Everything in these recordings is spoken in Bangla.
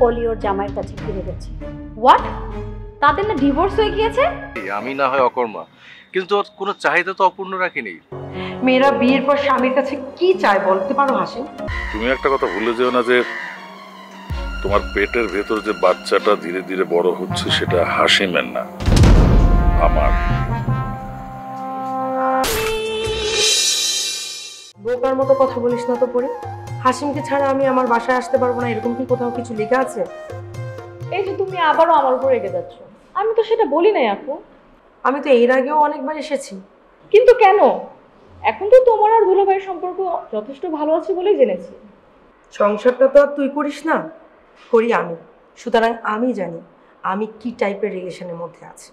অলি ওর জামাইয়ের কাছে ফিরে গেছে। হোয়াট? তাদের না ডিভোর্স হয়ে গিয়েছে? আমি না হয় অকর্মা, কিন্তু ওর কোনো চাহিদা তো অপূর্ণ রাখিনি। মেয়েরা বিয়ের পর স্বামীর কাছে কি চায় বলতে পারো হাসিম? তুমি একটা কথা ভুলে যেও না যে তোমার পেটের ভেতর যে বাচ্চাটা ধীরে ধীরে বড় হচ্ছে সেটা হাসিমের না, আমার। বোকার মতো কথা বলিস না তো পরে। হাসিমকে ছাড়া আমি আমার বাসায় আসতে পারবো না, এরকম কি কোথাও কিছু লেখা আছে? এই যে তুমি আবারও আমার উপর রেগে যাচ্ছ। আমি তো সেটা বলি নাই আপু। আমি তো এর আগেও অনেকবার এসেছি। কিন্তু কেন? এখন তো তোমার আর দুলাভাইয়ের সম্পর্ক যথেষ্ট ভালো আছে বলেই জেনেছি। সংসারটা তো আর তুই করিস না, করি আমি। সুতরাং আমি জানি আমি কি টাইপের রিলেশনের মধ্যে আছি।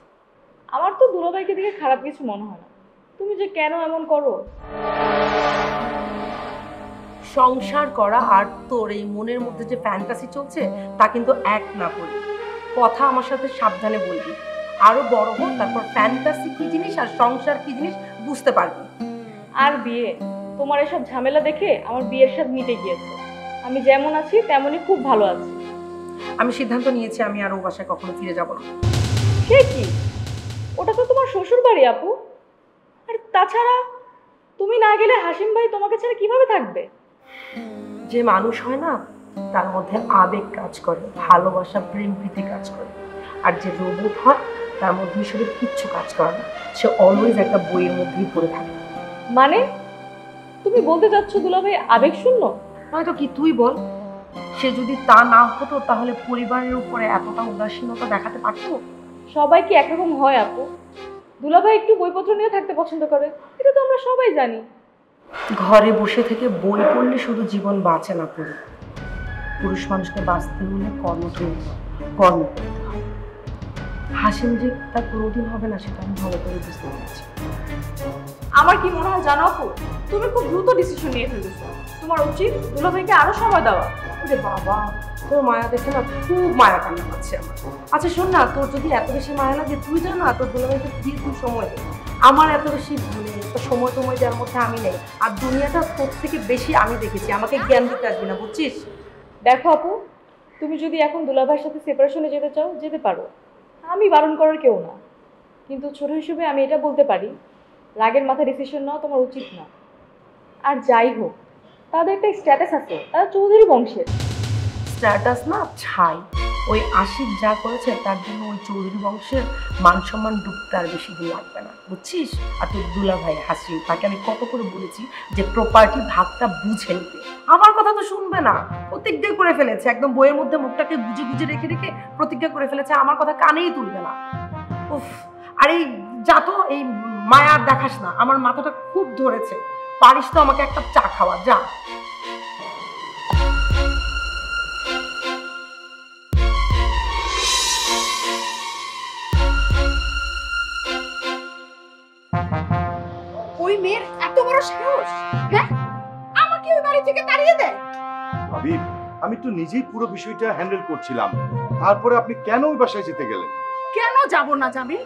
আমার তো দুলাভাইকে দেখে খারাপ কিছু মনে হয় না। তুমি যে কেন এমন করো? সংসার করা আর তোর এই মনের মধ্যে যে ফ্যান্টাসি চলছে তা কিন্তু এক না করি। কথা আমার সাথে সাবধানে বলবি। আরো বড় হোক, তারপর ফ্যান্টাসি কি জিনিস আর সংসার কি জিনিস বুঝতে পারবি। আর বিয়ে, তোমার এসব ঝামেলা দেখে আমার বিয়ের স্বাদ মিটে গিয়েছে। আমি যেমন আছি তেমনই খুব ভালো আছি। আমি সিদ্ধান্ত নিয়েছি আমি আর ও বাসায় কখনো ফিরে যাব না। সে কি? ওটা তো তোমার শ্বশুর বাড়ি আপু। আর তাছাড়া তুমি না গেলে হাসিম ভাই তোমাকে ছাড়া কিভাবে থাকবে? যে মানুষ হয় না, তার মধ্যে আবেগ কাজ করে, ভালোবাসা, প্রেম প্রীতি কাজ করে। আর যে রোবট হয় তার মধ্যে আসলে কিচ্ছু কাজ করে না, সে অলওয়েজ একটা বইয়ের মধ্যেই পড়ে থাকে। মানে তুমি বলতে চাচ্ছ দুলাভাই আবেগ শূন্য? নয়তো কি তুই বল। সে যদি তা না হতো তাহলে পরিবারের উপরে এতটা উদাসীনতা দেখাতে পারতো? সবাই কি একরকম হয় আপু? দুলাভাই একটু বইপত্র নিয়ে থাকতে পছন্দ করে, এটা তো আমরা সবাই জানি। ঘরে বসে থেকে বই পড়লে শুধু জীবন বাঁচে না পড়ে। পুরুষ মানুষকে বাঁচতে হলে কর্ম করতে হবে, কর্ম করতে হবে। হাসিম যে তা কোনোদিন হবে না সেটা আমি ভালো করে বুঝতে পারছি। আমার কি মনে হয় জানো আপু, তুমি খুব দ্রুত ডিসিশন নিয়ে ফেলেছো। তোমার উচিত দুলাভাইকে আরো সময় দেওয়া। ওরে বাবা, তোর মায়া দেখে না খুব মায়া কান্না পাচ্ছে আমার। আচ্ছা শোন না, তোর যদি এত বেশি মায়া লাগে তুই যা না, তোর দুলাভাইকে দিয়ে তুই সময় দে। আমার এত বেশি সময় দেওয়ার মধ্যে আমি নেই। আর দুনিয়াটা তোর থেকে বেশি আমি দেখেছি, আমাকে জ্ঞান দিতে আসবি না, বুঝছিস? দেখো আপু, তুমি যদি এখন দুলাভাইয়ের সাথে সেপারেশনে যেতে চাও যেতে পারো, আমি বারণ করার কেউ না। কিন্তু ছোট হিসেবে আমি এটা বলতে পারি, রাগের মাথায় ডিসিশন নেওয়া তোমার উচিত না। আর যাই হোক, তাদের একটা স্ট্যাটাস আছে, তারা চৌধুরী বংশের। স্ট্যাটাস না ছাই, ওই আশিক যা করেছে তার জন্য ওই চৌধুরী বংশের মান সম্মান ডুবতে আর বেশি দিন লাগবে না, বুঝছিস? আর তোর দুলাভাই হাসিম, তাকে আমি কত করে বলেছি যে প্রপার্টি ভাগটা বুঝে নিতে, আমার কথা তো শুনবে না। প্রতিজ্ঞা করে ফেলেছে, একদম বইয়ের মধ্যে মুখটাকে গুজে গুজে রেখে রেখে প্রতিজ্ঞা করে ফেলেছে, আমার কথা কানেই তুলবে না। উফ, আর এই যা তো এই মায়া দেখাস না, আমার মাথাটা খুব ধরেছে। পারিস তো আমাকে একটা চা খাওয়া, যা। ওই মেয়ের এত বড় সাহস, হ্যাঁ? আমাকে ওই বাড়ি থেকে তাড়িয়ে দেয়। ভাবি, আমি তো নিজেই পুরো বিষয়টা হ্যান্ডেল করছিলাম, তারপরে আপনি কেন ওই বাসায় যেতে গেলেন? কেন যাব না জামিল?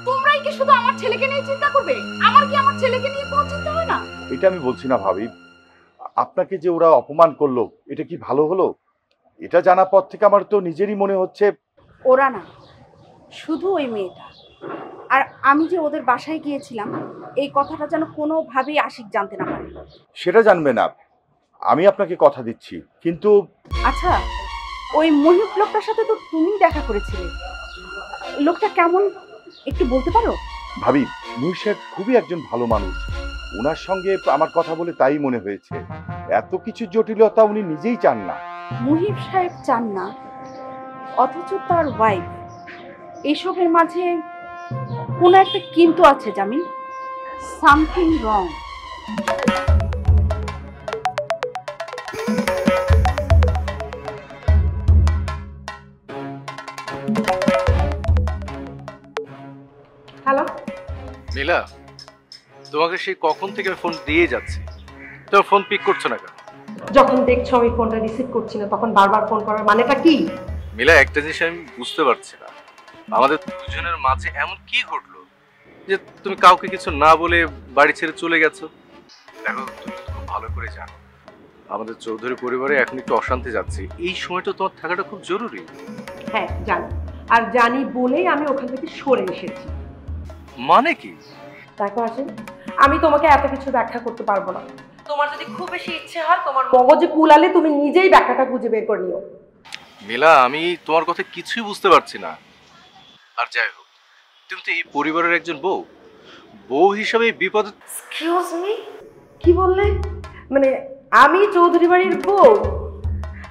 তোমরাই কি শুধু আমার ছেলেকে নিয়ে চিন্তা করবে? আমার কি আমার ছেলেকে নিয়ে কোনো চিন্তা হয় না? এটা আমি বলছি না ভাবি, আপনাকে যে ওরা অপমান করলো এটা কি ভালো হলো? এটা জানার পর থেকে আমার তো নিজেরই মনে হচ্ছে ওরা না, শুধু ওই মেয়েটা। আর আমি যে ওদের বাসায় গিয়েছিলাম এই কথাটা যেন কোনোভাবেই আশিক জানতে না পারে। সেটা জানবে না, আমি আপনাকে কথা দিচ্ছি। কিন্তু আচ্ছা, ওই মহিব লোকটার সাথে তো তুমি দেখা করেছিলে, লোকটা কেমন একটু বলতে পারো? ভাবি, মুহিব সাহেব খুবই একজন ভালো মানুষ, ওনার সঙ্গে আমার কথা বলে তাই মনে হয়েছে। এত কিছু জটিলতা উনি নিজেই চান না। মুহিব সাহেব চান না, অথচ তার ওয়াইফ। এসবের মাঝে কোনো একটা কিন্তু আছে জামিল, সামথিং রং। হ্যালো নীলা, তোমাকে সেই কখন থেকে আমি ফোন দিয়ে যাচ্ছি, তোমার ফোন পিক করছো না কেন? যখন দেখছো আমি ফোনটা রিসিভ করছি না তখন বারবার ফোন করার মানেটা কি? নীলা, একটা জিনিস আমি বুঝতে পারছি না, আমাদের দুজনের মাঝে এমন কি ঘটলো যে তুমি কাউকে কিছু না বলে বাড়ি ছেড়ে চলে গেছো? দেখো, তুমি খুব ভালো করে জানো আমাদের চৌধুরী পরিবারে এখন একটু অশান্তি যাচ্ছে, এই সময়টা তোমার থাকাটা খুব জরুরি। হ্যাঁ জানি, আর জানি বলেই আমি ওখান থেকে সরে এসেছি। মানে কি? দেখো আসেন, আমি তোমাকে এত কিছু ব্যাখ্যা করতে পারবো না। তোমার যদি খুব বেশি ইচ্ছে হয়, তোমার মগজে কুলালে তুমি নিজেই ব্যাখ্যাটা খুঁজে বের করে নিও। মিলা, আমি তোমার কথা কিছুই বুঝতে পারছি না। আর যাই হোক, তুমি তো এই পরিবারের একজন বউ, বউ হিসাবে এই বিপদে। এক্সকিউজ মি, কি বললে? মানে আমি চৌধুরী বাড়ির বউ?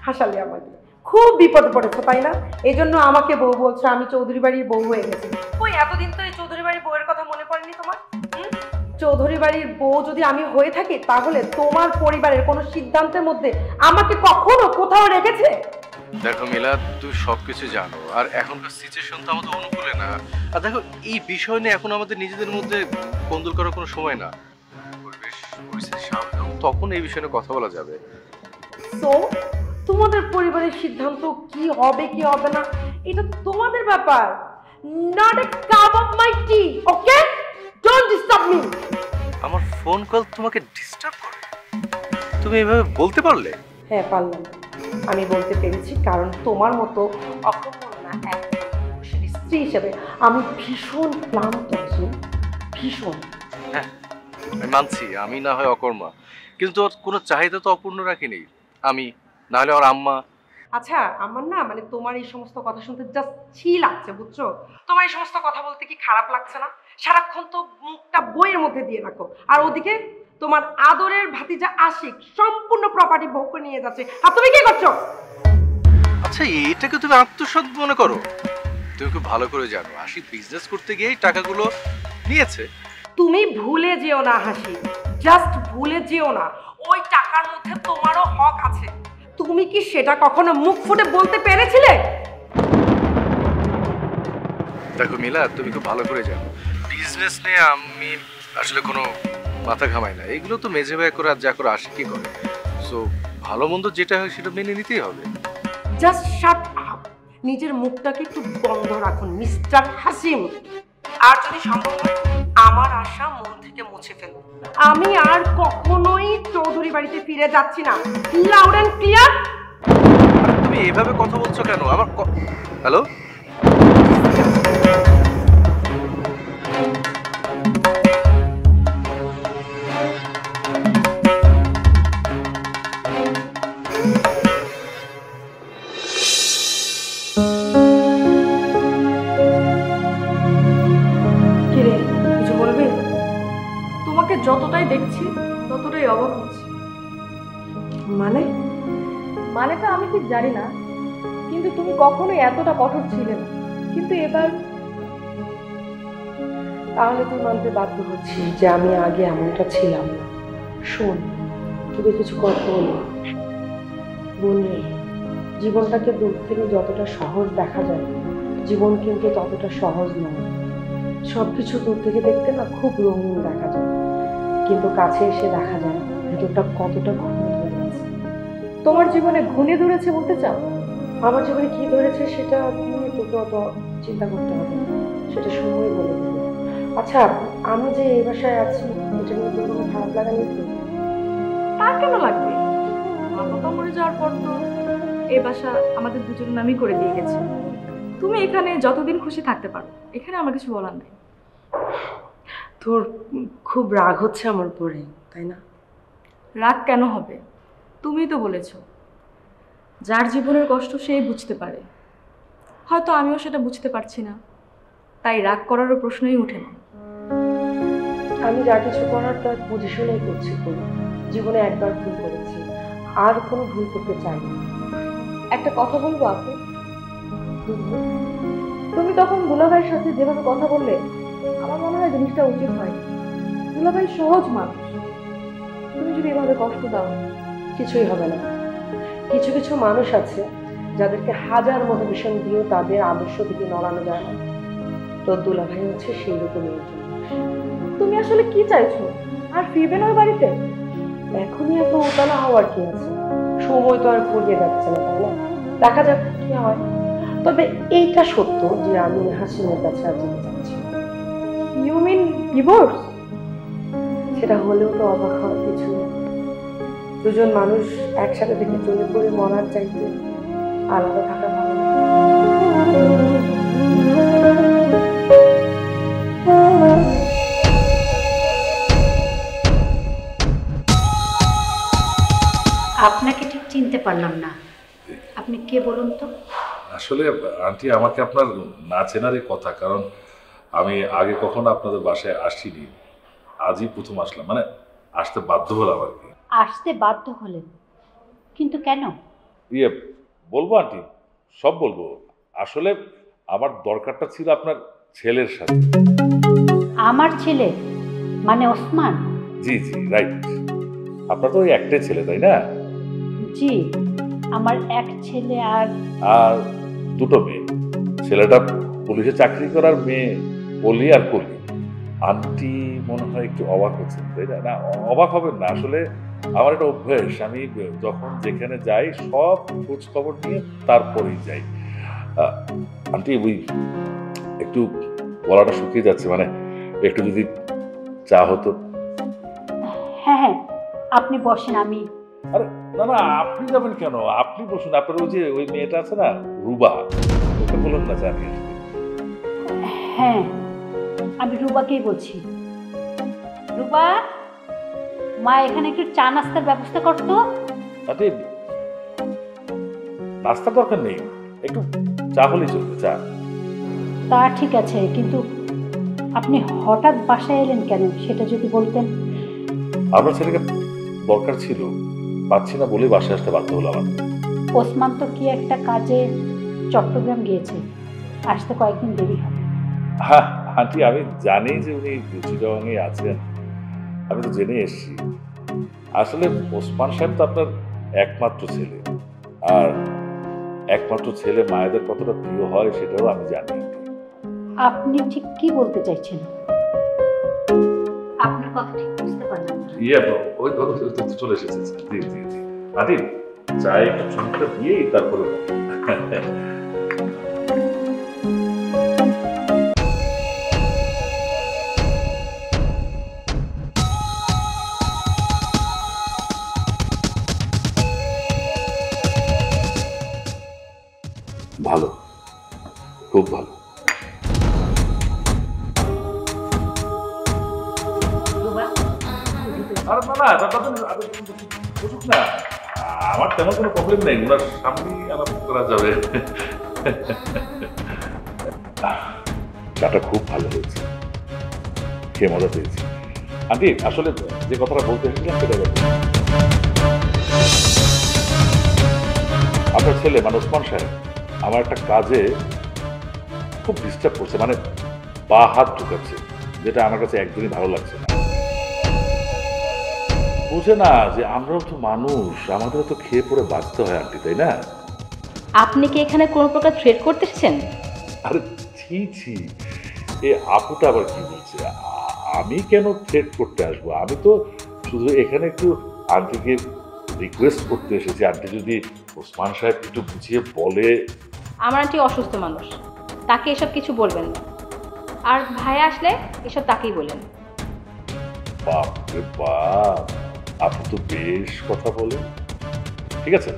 হাসালে আমাকে, খুব বিপদে পড়েছো তাই না? এই জন্য আমাকে বউ বলছো, আমি চৌধুরী বাড়ির বউ হয়ে গেছি। ওই এতদিন তো এই চৌধুরী বাড়ির বউয়ের কথা মনে পড়েনি তোমার? চৌধুরী বাড়ির বউ যদি আমি হয়ে থাকি, তাহলে তোমার পরিবারের কোনো সিদ্ধান্তের মধ্যে আমাকে কখনো কোথাও রেখেছে? দেখো মিলা, তুই সবকিছু জানো, আর এখনকার সিচুয়েশন তো আমাদের অনুকূলে না। আর দেখো, এই বিষয় নিয়ে এখন আমাদের নিজেদের মধ্যে কোন্দল করার কোনো সময় না। পরিবেশ পরিস্থিতি স্বাভাবিক হোক, তখন এই বিষয়ে কথা বলা যাবে। সো তোমাদের পরিবারের সিদ্ধান্ত কি হবে কি হবে না, এটা তোমাদের ব্যাপার, not a cup of my T. Okay, don't disturb me. আমার ফোন কল তোমাকে ডিস্টার্ব করে? তুমি এভাবে বলতে পারলে? হ্যাঁ পারলাম, আমি বলতে পেরেছি, কারণ তোমার মতো অকর্মণ্যা এক পুরুষের স্ত্রী হিসেবে আমি ভীষণ ক্লান্ত আছি, ভীষণ। হ্যাঁ, আমি মানছি আমি না হয় অকর্মা, কিন্তু ওর কোনো চাহিদা তো অপূর্ণ রাখিনি আমি, না হলে ওর আম্মা। আচ্ছা, আমার না মানে তোমার এই সমস্ত কথা শুনতে জাস্ট ছি লাগছে, বুঝছো? তোমার এই সমস্ত কথা বলতে কি খারাপ লাগছে না? সারাক্ষণ তো মুখটা বইয়ের মধ্যে দিয়ে রাখো, আর ওদিকে তোমার আদরের ভাতিজা আশিক সম্পূর্ণ প্রপার্টি ভোগ করে নিয়ে যাচ্ছে, আর তুমি কি করছো? আচ্ছা, এটাকে তুমি আত্মসৎ মনে করো? তুমি খুব ভালো করে জানো আশিক বিজনেস করতে গিয়ে টাকাগুলো নিয়েছে। তুমি ভুলে যেও না হাসি, জাস্ট ভুলে যেও না, ওই টাকার মধ্যে তোমারও হক আছে। তুমি কি সেটা কখনো মুখ ফুটে বলতে পেরেছিলে? দেখো মিলা, তুমি খুব ভালো করে জানো বিজনেস নিয়ে আমি আসলে কোনো মাথা ঘামাই না। এগুলো তো মেজে ভাই করে আর যা করে আশিকই করে। সো ভালো মন্দ যেটা হয় সেটা মেনে নিতেই হবে। জাস্ট শাট আপ, নিজের মুখটাকে একটু বন্ধ রাখুন মিস্টার হাসিম। আর যদি সম্ভব হয় আমার আশা মন থেকে মুছে ফেলুন। আমি আর কখনোই চৌধুরী বাড়িতে ফিরে যাচ্ছি না, লাউড অ্যান্ড ক্লিয়ার। তুমি এভাবে কথা বলছো কেন? আমার হ্যালো, কিরে, কিছু বলবি? তোমাকে যতটাই দেখছি ততটাই অবাক হচ্ছি। মানে মানেটা আমি ঠিক জানি না, কিন্তু তুমি কখনোই এতটা কঠোর ছিলে না, কিন্তু এবার। তাহলে তুই মানতে বাধ্য হচ্ছি যে আমি আগে এমনটা ছিলাম না। শোন, তোকে কিছু কথা বলি বোন রে, জীবনটাকে দূর থেকে যতটা সহজ দেখা যায়, জীবন কিন্তু ততটা সহজ নয়। সবকিছু দূর থেকে দেখতে না খুব রঙিন দেখা যায়, কিন্তু কাছে এসে দেখা যায় ভেতরটা কতটা ঘুরে ধরে আছে। তোমার জীবনে ঘুণে ধরেছে বলতে চাও? আমার জীবনে কি ধরেছে সেটা নিয়ে তোকে অত চিন্তা করতে হবে না, সেটা সময় বলে দেবে। আচ্ছা, আমি যে এই বাসায় আছি এটা নিয়ে তোর কোনো খারাপ লাগা নেই তো? তা কেন লাগবে? আমার বাবা মরে যাওয়ার পর তো এই বাসা আমাদের দুজনের নামই করে দিয়ে গেছে। তুমি এখানে যতদিন খুশি থাকতে পারো, এখানে আমার কিছু বলার নেই। তোর খুব রাগ হচ্ছে আমার উপরে, তাই না? রাগ কেন হবে? তুমিই তো বলেছো যার জীবনের কষ্ট সেই বুঝতে পারে। হয়তো আমিও সেটা বুঝতে পারছি না, তাই রাগ করারও প্রশ্নই ওঠে না। আমি যা কিছু করার তার বুঝে শুনেই করছি। জীবনে একবার ভুল করেছি, আর কোনো ভুল করতে চাই না। একটা কথা বলবো আপু? তুমি তখন দুলাভাইয়ের সাথে যেভাবে কথা বললে, আমার মনে হয় জিনিসটা উচিত হয়। দুলাভাই সহজ মানুষ, তুমি যদি এভাবে কষ্ট দাও। কিছুই হবে না। কিছু কিছু মানুষ আছে যাদেরকে হাজার মোটিভেশন দিয়েও তাদের আদর্শ থেকে নড়ানো যায় না। তোর দুলাভাই হচ্ছে সেই রকমের একজন মানুষ। তুমি আসলে কি চাইছো? আর ফিরবে না ওই বাড়িতে? এখনই এত উতলা হওয়ার কি আছে? সময় তো আর ফুরিয়ে যাচ্ছে না, তাই না? দেখা যাক কি হয়। তবে এইটা সত্য যে আমি হাসিমের কাছে আর যেতে চাচ্ছি। You mean divorce? সেটা হলেও তো অবাক হওয়ার কিছু নেই। দুজন মানুষ একসাথে থেকে চলে পড়ে মরার চাইতে আলাদা থাকা ভালো। আপনাকে ঠিক চিনতে পারলাম না, আপনি কে বলুন তো? আসলে আন্টি আমাকে আপনার না চেনারই কথা, কারণ আমি আগে কখনো আপনাদের বাসায় আসিনি, আজই প্রথম আসলাম, মানে আসতে বাধ্য হলাম আর কি। আসতে বাধ্য হলেন, কিন্তু কেন? ইয়ে বলবো আন্টি, সব বলবো। আসলে আমার দরকারটা ছিল আপনার ছেলের সাথে। আমার ছেলে মানে ওসমান? জি জি রাইট, আপনার তো ওই একটাই ছেলে তাই না? জি, আমার এক ছেলে আর আর দুটো মেয়ে। ছেলেটা পুলিশে চাকরি করার, মেয়ে কলি আর কলি। আন্টি মনে হয় একটু অবাক হচ্ছেন তাই না? না অবাক হবেন না, আসলে আমার একটা অভ্যেস, আমি যখন যেখানে যাই সব খোঁজ খবর নিয়ে তারপরেই যাই। আন্টি ওই একটু গলাটা শুকিয়ে যাচ্ছে, মানে একটু যদি চা হতো। হ্যাঁ হ্যাঁ, আপনি বসেন, আমি। আরে না না, আপনি যাবেন কেন? আপনি বসুন। আপনার ওই যে ওই মেয়েটা আছে না, রুবা, ওকে বলুন না চা নিয়ে আসতে। হ্যাঁ, আমি রুবাকেই বলছি। রুবা, মা এখানে একটু চা নাস্তার ব্যবস্থা করতো। আরে নাস্তার দরকার নেই, একটু চা হলেই চলবে। চা? তা ঠিক আছে, কিন্তু আপনি হঠাৎ বাসায় এলেন কেন সেটা যদি বলতেন। আপনার ছেলেকে দরকার ছিল, পাচ্ছি না বলে বাসায় আসতে বাধ্য হলাম। ওসমান তো কি একটা কাজে চট্টগ্রাম গিয়েছে, আসতে কয়েকদিন দেরি হবে। হ্যাঁ আন্টি, আমি জানি যে উনি চিটাগাংয়ে আছেন, আমি তো জেনে এসেছি। আসলে ওসমান সাহেব তো আপনার একমাত্র ছেলে, আর একমাত্র ছেলে মায়েদের কতটা প্রিয় হয় সেটাও আমি জানি। আপনি ঠিক কি বলতে চাইছেন? আপনার কথা ঠিক বুঝতে পারলাম না। ইয়ে ওই চলে এসেছে। জি জি জি আন্টি, চায়ে একটু চুমটা দিয়েই তারপরে। ভালো, খুব ভালো। আরে না না, বুঝুক না, আমার তেমন কোনো প্রবলেম নেই, ওনার সামনেই আলাপ করা যাবে। চাটা খুব ভালো হয়েছে, খেয়ে মজা পেয়েছি। আন্টি আসলে যে কথাটা বলতে এসেছিলাম সেটা আপনার ছেলে মানে ওসমান সাহেব আমার একটা কাজে খুব ডিস্টার্ব করছে, মানে পা হাত ঢুকাচ্ছে, যেটা আমার কাছে একদমই ভালো লাগছে না। বুঝে না যে আমরাও তো মানুষ, আমাদেরও তো খেয়ে পড়ে বাঁচতে হয় আন্টি, তাই না? আপনি কি এখানে কোনো প্রকার থ্রেট করতে এসেছেন? আরে ছি ছি, এ আপুটা আবার কি বলছে? আমি কেন থ্রেট করতে আসবো? আমি তো শুধু এখানে একটু আন্টিকে রিকোয়েস্ট করতে এসেছি, আন্টি যদি ওসমান সাহেব একটু বুঝিয়ে বলে। আমার আন্টি অসুস্থ মানুষ, তাকে এসব কিছু বলবেন না। আর ভাইয়া আসলে এসব তাকেই বলেন। বাপ রে বাপ, আপনি তো বেশ কথা বলেন। ঠিক আছে,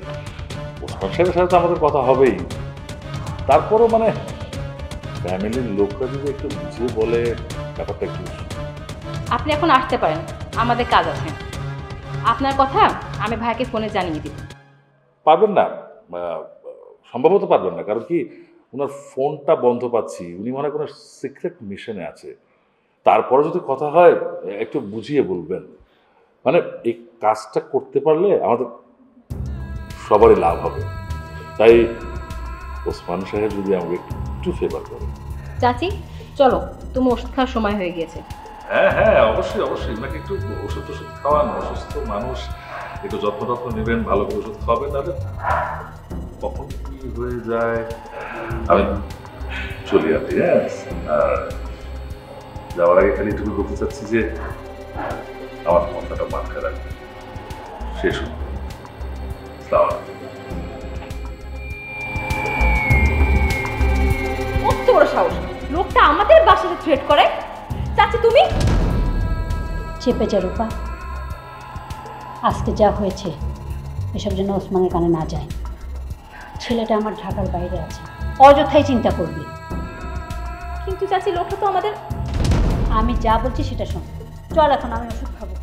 ওসমান সাহেবের সাথে তো আমাদের কথা হবেই, তারপরও মানে ফ্যামিলির লোকরা যদি একটু বুঝিয়ে বলে ব্যাপারটা একটু। আপনি এখন আসতে পারেন, আমাদের কাজ আছে। আপনার কথা আমি ভাইয়াকে ফোনে জানিয়ে দিব। পারবেন না, সম্ভবত পারবেন না, কারণ কি ওনার ফোনটা বন্ধ পাচ্ছি, উনি মনে হয় কোনো সিক্রেট মিশনে আছে। তারপরে যদি কথা হয় একটু বুঝিয়ে বলবেন, মানে এই কাজটা করতে পারলে আমাদের সবারই লাভ হবে। তাই ওসমান সাহেব যদি আমাকে একটু ফেভার করে। চাচি চলো, তুমি ওষুধ খাওয়ার সময় হয়ে গিয়েছে। হ্যাঁ হ্যাঁ অবশ্যই অবশ্যই, ওনাকে একটু ওষুধ টষুধ খাওয়ান, অসুস্থ মানুষ, একটু যত্ন টত্ন নেবেন, ভালো করে ওষুধ খাওয়াবেন, নাহলে কখন কি হয়ে যায়। আমি চলে যাচ্ছি। হ্যাঁ, আর যাওয়ার আগে খালি এটুকু বলতে চাচ্ছি যে আমার কথাটা মাথায় রাখবেন। শেষ হল। কত বড় সাহস, লোকটা আমাদের বাসাতে থ্রেট করে। চাচি তুমি চেপে যা রূপা, আজকে যা হয়েছে এসব যেন ওসমানের কানে না যায়। ছেলেটা আমার ঢাকার বাইরে আছে, অযথাই চিন্তা করবি। কিন্তু চাচি, লোকটা তো আমাদের। আমি যা বলছি সেটা শোন। চল এখন, আমি ওষুধ খাবো।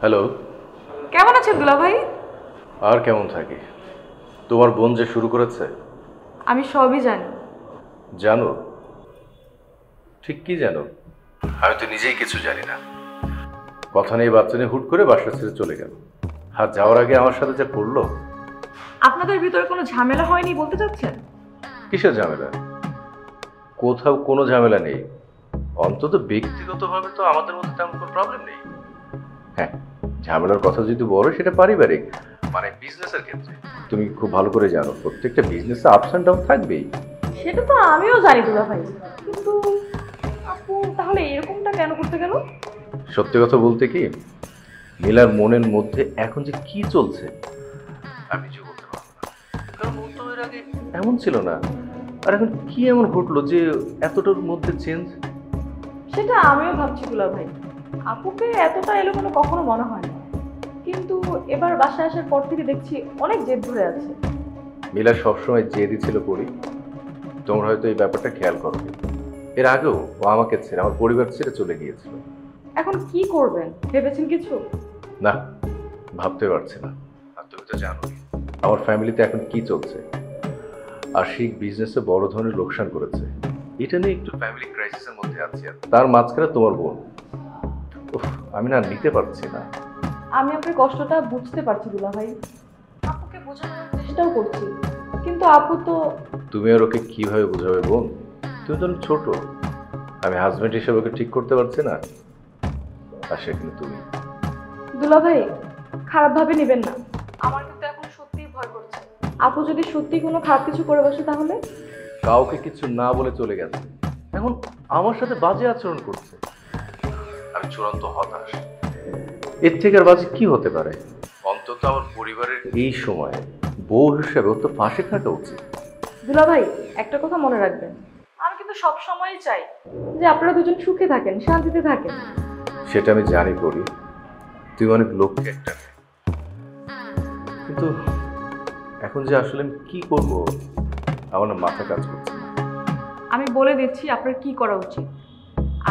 হ্যালো। কেমন আছেন দুলাভাই? আর কেমন থাকি, তোমার বোন যে শুরু করেছে। আমি সবই জানি। জানো? ঠিক কি জানো? আমি তো নিজেই কিছু জানি না। কথা নেই বাচ্চা নিয়ে হুট করে বাসা ছেড়ে চলে গেল। আর যাওয়ার আগে আমার সাথে যা করলো। আপনাদের ভিতরে কোনো ঝামেলা হয়নি বলতে চাচ্ছেন? কিসের ঝামেলা? কোথাও কোনো ঝামেলা নেই। অন্তত ব্যক্তিগতভাবে তো আমাদের মধ্যে তেমন কোনো প্রবলেম নেই। হ্যাঁ, ঝামেলার কথা যদি বলো সেটা পারিবারিক, মানে বিজনেসের ক্ষেত্রে। তুমি খুব ভালো করে জানো প্রত্যেকটা বিজনেসে আপস অ্যান্ড ডাউন থাকবেই। সেটা তো আমিও জানি দুলাভাই, কিন্তু আপু তাহলে এরকমটা কেন করতে গেল? সত্যি কথা বলতে কি, নীলার মনের মধ্যে এখন যে কি চলছে আমি কিছু বলতে পারবো না। কারণ ও তো এর আগে এমন ছিল না, আর এখন কি এমন ঘটলো যে এতটার মধ্যে চেঞ্জ? সেটা আমিও ভাবছি দুলাভাই। আপুকে এতটা এলোমেলো কখনো মনে হয় না, কিন্তু এবার বাসায় আসার পর থেকে দেখছি অনেক জেদ ধরে আছে। নীলা সবসময় জেদি ছিল পড়ি। তোমরা হয়তো এই ব্যাপারটা খেয়াল করো। এর আগেও ও আমাকে ছেড়ে, আমার পরিবার ছেড়ে চলে গিয়েছিল। এখন কি করবেন ভেবেছেন কিছু? না, ভাবতে পারছি না। আর তুমি তো জানোই আমার ফ্যামিলিতে এখন কি চলছে। আশিক বিজনেসে বড় ধরনের লোকসান করেছে, এটা নিয়ে একটু ফ্যামিলি ক্রাইসিসের মধ্যে আছি। আর তার মাঝখানে তোমার বোন। উফ, আমি না নিতে পারছি না। আমি আপনার কষ্টটা বুঝতে পারছি দুলাভাই, আপুকে বোঝানোর চেষ্টাও করছি, কিন্তু আপু তো। তুমি আর ওকে কিভাবে বোঝাবে বোন? তুমি তো ছোট। আমি হাজবেন্ড হিসেবে ওকে ঠিক করতে পারছি না, আর সেখানে তুমি। দুলাভাই খারাপ ভাবে নেবেন না, আমার কিন্তু এখন সত্যিই ভয় করছে। আপু যদি সত্যি কোনো খারাপ কিছু করে বসে তাহলে? কাউকে কিছু না বলে চলে গেছে, এখন আমার সাথে বাজে আচরণ করছে। আমি চূড়ান্ত হতাশ। এর থেকে আর বাজে কি হতে পারে? অন্তত আমার পরিবারের এই সময়ে বউ হিসেবে ওর তো পাশে থাকা উচিত। দুলাভাই একটা কথা মনে রাখবেন, আমি কিন্তু সব সময়ই চাই যে আপনারা দুজন সুখে থাকেন, শান্তিতে থাকেন। সেটা আমি জানি করি, তুই অনেক লোককে একটা, কিন্তু এখন যে আসলে আমি কি করব আমার না মাথা কাজ করছে না। আমি বলে দিচ্ছি আপনার কি করা উচিত।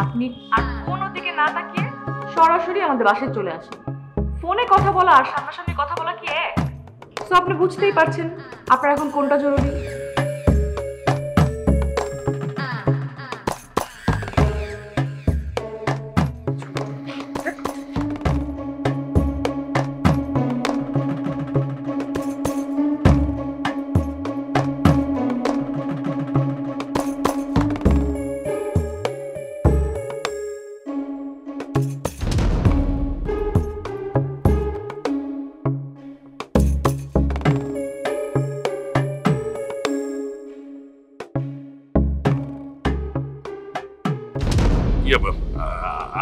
আপনি আর কোনো দিকে না তাকিয়ে সরাসরি আমাদের বাসায় চলে আসেন। ফোনে কথা বলা আর সামনাসামনি কথা বলা কি এক? তো আপনি বুঝতেই পারছেন আপনার এখন কোনটা জরুরি।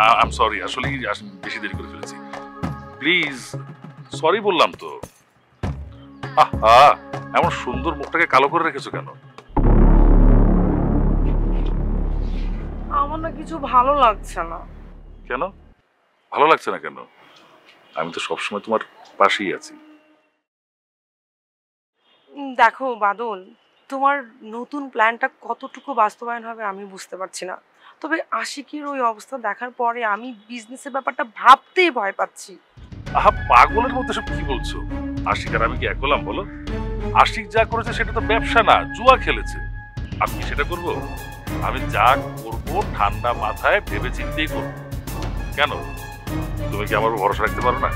আই এম সরি, আসলে বেশি দেরি করে ফেলেছি। প্লিজ, সরি বললাম তো। আহা, এমন সুন্দর মুখটাকে কালো করে রেখেছো কেন? আমার না কিছু ভালো লাগছে না। কেন ভালো লাগছে না কেন? আমি তো সবসময় তোমার পাশেই আছি। দেখো বাদল, তোমার নতুন প্ল্যানটা কতটুকু বাস্তবায়ন হবে আমি বুঝতে পারছি না। তবে আশিকের ওই অবস্থা দেখার পরে আমি বিজনেসের ব্যাপারটা ভাবতেই ভয় পাচ্ছি। আহা, পাগলের মধ্যে সব কি বলছো? আশিক আর আমি কি এক হলাম বলো? আশিক যা করেছে সেটা তো ব্যবসা না, জুয়া খেলেছে। আমি কি সেটা করবো? আমি যা করবো ঠান্ডা মাথায় ভেবে চিন্তেই করবো। কেন, তুমি কি আমার ভরসা রাখতে পারো না?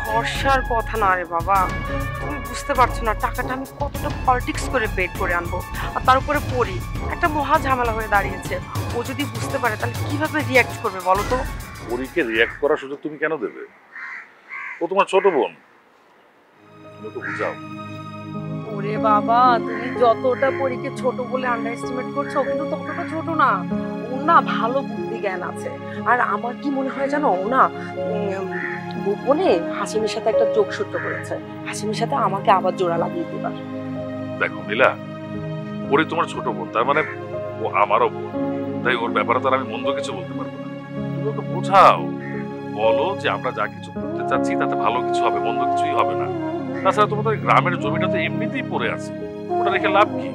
ভরসার কথা না রে বাবা, তুমি বুঝতে পারছো না টাকাটা আমি কতটা পলিটিক্স করে বের করে আনবো। আর তার উপরে পড়ি একটা মহা ঝামেলা হয়ে দাঁড়িয়েছে। ও যদি বুঝতে পারে তাহলে কিভাবে রিয়াক্ট করবে বলো তো? পরীকে রিয়াক্ট করার সুযোগ তুমি কেন দেবে? ও তোমার ছোট বোন, তুমি তো বুঝাও। ওরে বাবা, তুমি যতটা পরীকে ছোট বলে আন্ডার এস্টিমেট করছো, ও কিন্তু ততটা ছোট না। ওর না ভালো বুদ্ধি জ্ঞান আছে। আর আমার কি মনে হয় জানো, ও না গোপনে হাসিমের সাথে একটা যোগসূত্র করেছে, হাসিমের সাথে আমাকে আবার জোড়া লাগিয়ে দিবার। দেখো নীলা, ওরই তোমার ছোট বোন, তার মানে ও আমারও বোন, তাই ওর ব্যাপারে তো আর আমি মন্দ কিছু বলতে পারবো না। তুমি ওকে বোঝাও, বলো যে আমরা যা কিছু করতে চাচ্ছি তাতে ভালো কিছু হবে, মন্দ কিছুই হবে না। তাছাড়া তোমাদের গ্রামের জমিটা তো এমনিতেই পড়ে আছে, ওটা রেখে লাভ কি?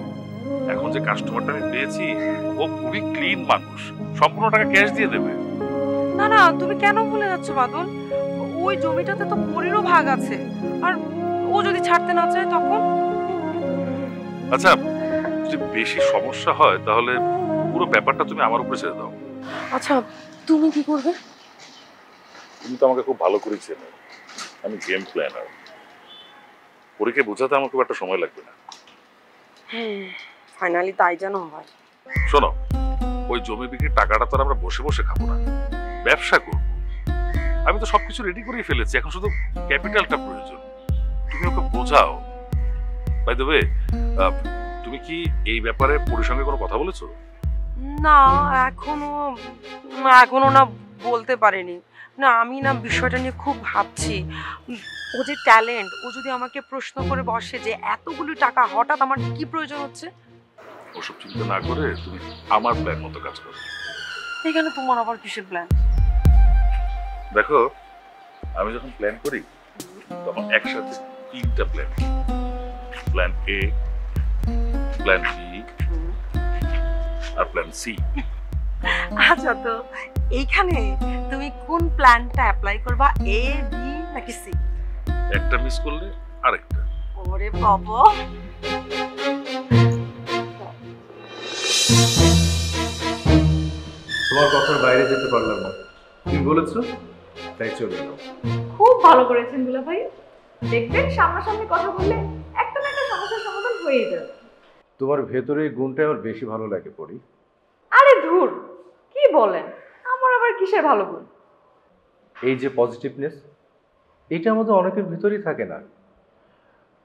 এখন যে কাস্টমারটা আমি পেয়েছি ও খুবই ক্লিন মানুষ, সম্পূর্ণ টাকা ক্যাশ দিয়ে দেবে। না না, তুমি কেন ভুলে যাচ্ছ বাদল? ওই জমিটাতে তো পরিরও ভাগ আছে, আর ও যদি ছাড়তে না চায় তখন? আচ্ছা, যদি বেশি সমস্যা হয় তাহলে পুরো ব্যাপারটা তুমি আমার উপরে ছেড়ে দাও। আচ্ছা, তুমি কি করবে? তুমি তো আমাকে খুব ভালো করে চেনো, আমি গেম প্ল্যানার। পরীকে বোঝাতে আমার খুব একটা সময় লাগবে না। ফাইনালি তাই যেন হয়। শোনো, ওই জমি বিক্রির টাকাটা তো আর আমরা বসে বসে খাবো না, ব্যবসা করব। আমি তো সবকিছু রেডি করেই ফেলেছি, এখন শুধু ক্যাপিটালটা প্রয়োজন। তুমি ওকে বোঝাও। বাই দ্য ওয়ে, তুমি কি এই ব্যাপারে পরির সঙ্গে কোনো কথা বলেছো? না, এখনো না বলতে পারেনি। না, আমি না বিষয়টা নিয়ে খুব ভাবছি। ও যে ট্যালেন্ট, ও যদি আমাকে প্রশ্ন করে বসে যে এতগুলো টাকা হঠাৎ আমার কি প্রয়োজন হচ্ছে। ওসব চিন্তা না করে তুমি আমার প্ল্যান মতো কাজ করো। এখানে তোমার আবার কিসের প্ল্যান? দেখো, আমি যখন প্ল্যান করি তখন একসাথে 3টা plan. Plan A, plan B আর প্ল্যান সি। আচ্ছা, তো এইখানে তুমি কোন প্ল্যানটা অ্যাপ্লাই করবা, এ, বি নাকি সি? একটা মিস করলে আরেকটা। ওরে বাবা! তোমার কথার বাইরে যেতে পারলাম না, তুমি বলেছো তাই চলে এলাম। খুব ভালো করেছেন দুলা ভাই। দেখবেন সামনাসামনি কথা বললে একটা না একটা সমস্যার সমাধান হয়ে যাবে। তোমার ভেতরে এই গুণটা আমার বেশি ভালো লাগে পড়ি। আরে ধুর, কি বলেন? আমার আবার কিসের ভালো গুণ? এই যে পজিটিভনেস, এটা আমাদের অনেকের ভিতরেই থাকে না।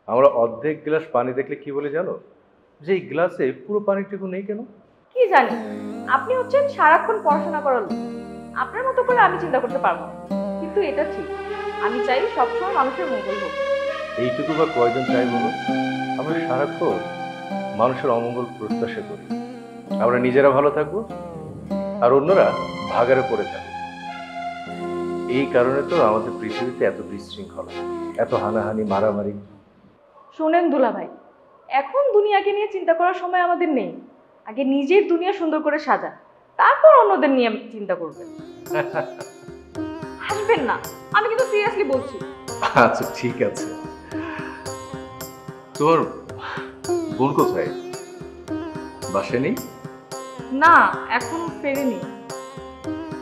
আমরা অর্ধেক গ্লাস পানি দেখলে কি বলে জানো, যে এই গ্লাসে পুরো পানিটুকু নেই কেন? কি জানি, আপনি হচ্ছেন সারাক্ষণ পড়াশোনা করার লোক। আপনার মতো করে আমি চিন্তা করতে পারবো না, কিন্তু এটা ঠিক, আমি চাই সবসময় মানুষের মঙ্গল হোক। এইটুকু বা কয়জন চাই বলো? আমরা সারাক্ষণ মানুষের অমঙ্গল প্রত্যাশা করি। আমরা নিজেরা ভালো থাকবো আর অন্যরা ভাগারে পড়ে থাকবো। এই কারণে তো আমাদের পৃথিবীতে এত বিশৃঙ্খলা, এত হানাহানি, মারামারি। শোনেন দুলা ভাই, এখন দুনিয়াকে নিয়ে চিন্তা করার সময় আমাদের নেই। আগে নিজের দুনিয়া সুন্দর করে সাজান, তারপর অন্যদের নিয়ে চিন্তা করবেন। হাসবেন না, আমি কিন্তু সিরিয়াসলি বলছি। আচ্ছা ঠিক আছে। তোর বোন কোথায়? বাসায় নেই? না, এখনো ফেরেনি।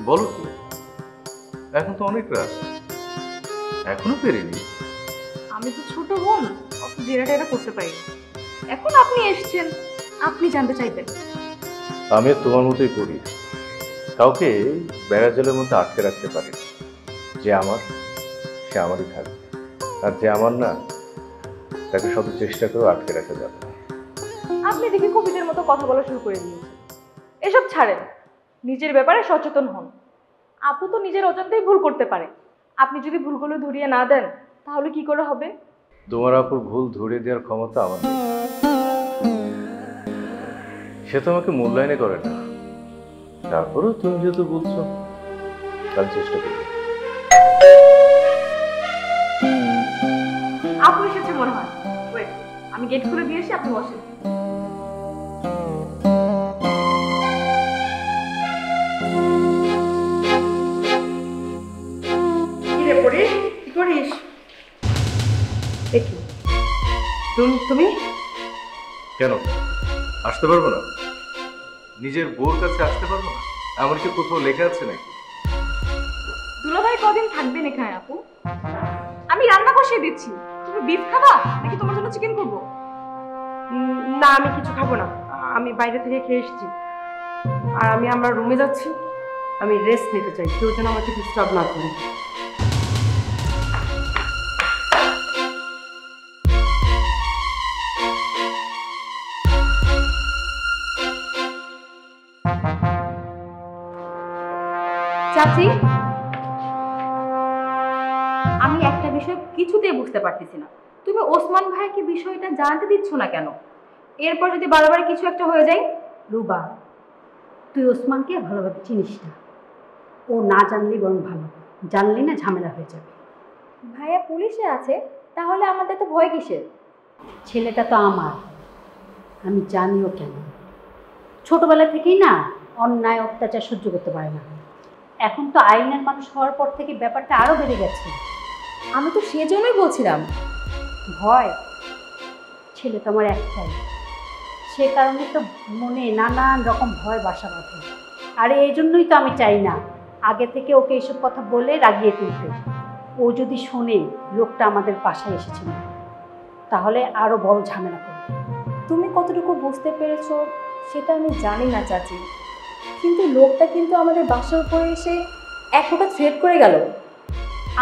বলো কি, এখন তো অনেক রাত, এখনো ফেরেনি? আমি তো ছোট বোন, অত জেরাটা করতে পারি। এখন আপনি এসেছেন, আপনি জানতে চাইবেন। আমি তোমার মতোই করি, কাউকে বেড়া জলের মধ্যে আটকে রাখতে পারি। যে আমার, সে আমারই থাকবে, আর যে আমার না, তাকে শত চেষ্টা করেও আটকে রাখা যাবে না। আপনি দেখি কবিদের মতো কথা বলা শুরু করে দিয়েছেন। এসব ছাড়েন, নিজের ব্যাপারে সচেতন হন। আপু তো নিজের অজান্তেই ভুল করতে পারে। আপনি যদি ভুলগুলো ধরিয়ে না দেন, তাহলে কি করে হবে? তোমার আপুর ভুল ধরিয়ে দেওয়ার ক্ষমতা আমার নেই। সে তো আমাকে মূল্যায়নে করে না। তারপরেও তুমি যেহেতু বলছো, তার চেষ্টা করবে। আপু এসেছে মনে হয়। ওয়েট, আমি গেট খুলে দিয়েছি, আপনি বসেন। কি রে পড়ি, কি করিস? দেখি তুমি কেন আসতে পারবো না? নিজের বউর কাছে আসতে পারবো না? আমার কি কোথাও লেখা আছে নাকি? দুলাভাই কদিন থাকবেন এখানে আপু? আমি রান্না বসিয়ে দিচ্ছি। তুমি বিফ খাবা নাকি তোমার জন্য চিকেন করবো? না, আমি কিছু খাবো না, আমি বাইরে থেকে খেয়ে এসেছি। আর আমি আমার রুমে যাচ্ছি, আমি রেস্ট নিতে চাই, কেউ যেন আমাকে ডিস্টার্ব না করে। চাচি, একটা বিষয় কিছুতেই বুঝতে পারতেছি না, তুমি ওসমান ভাইকে বিষয়টা জানতে দিচ্ছ না কেন? এরপর যদি বারবার কিছু একটা হয়ে যায়। রুবা, তুই ওসমানকে ভালোভাবে চিনিস না, ও না জানলেই বরং ভালো, জানলে না ঝামেলা হয়ে যাবে। ভাইয়া পুলিশে আছে, তাহলে আমাদের তো ভয় কিসের? ছেলেটা তো আমার, আমি জানিও কেন। ছোটবেলা থেকেই না অন্যায় অত্যাচার সহ্য করতে পারে না। এখন তো আইনের মানুষ হওয়ার পর থেকে ব্যাপারটা আরও বেড়ে গেছে। আমি তো সেজন্যই বলছিলাম। ভয়? ছেলে তো আমার একটাই, সে কারণে তো মনে নানান রকম ভয় বাসা বাঁধে। আর এই জন্যই তো আমি চাই না আগে থেকে ওকে এইসব কথা বলে রাগিয়ে তুলতে। ও যদি শোনে লোকটা আমাদের বাসায় এসেছিল, তাহলে আরও বড় ঝামেলা করবে। তুমি কতটুকু বুঝতে পেরেছো সেটা আমি জানি না চাচি, কিন্তু লোকটা কিন্তু আমাদের বাসার উপরে এসে এক প্রকার থ্রেট করে গেল।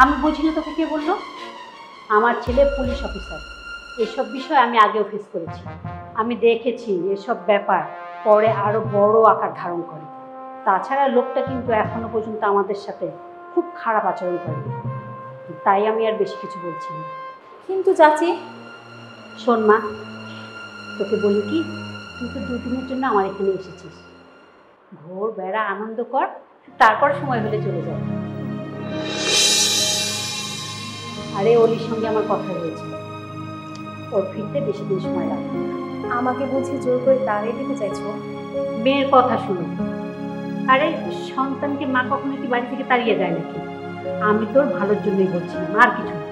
আমি বুঝি না, তোকে কে বললো? আমার ছেলে পুলিশ অফিসার, এসব বিষয় আমি আগেও ফেস করেছি। আমি দেখেছি এসব ব্যাপার পরে আরও বড় আকার ধারণ করে। তাছাড়া লোকটা কিন্তু এখনো পর্যন্ত আমাদের সাথে খুব খারাপ আচরণ করে, তাই আমি আর বেশি কিছু বলছি না। কিন্তু চাচি, শোন মা, তোকে বলি কি, তুই তো দুদিনের জন্য আমার এখানে এসেছিস, ঘোর বেড়া আনন্দ কর, তারপর সময় হলে চলে যাবে। আরে অলির সঙ্গে আমার কথা হয়েছে, ওর ফিরতে বেশি দিন সময় লাগবে। আমাকে বুঝি জোর করে তাড়িয়ে দিতে চাইছো? মেয়ের কথা শুনো। আরে সন্তানকে মা কখনো কি বাড়ি থেকে তাড়িয়ে যায় নাকি? আমি তোর ভালোর জন্যই বলছিলাম, আর কিছু না।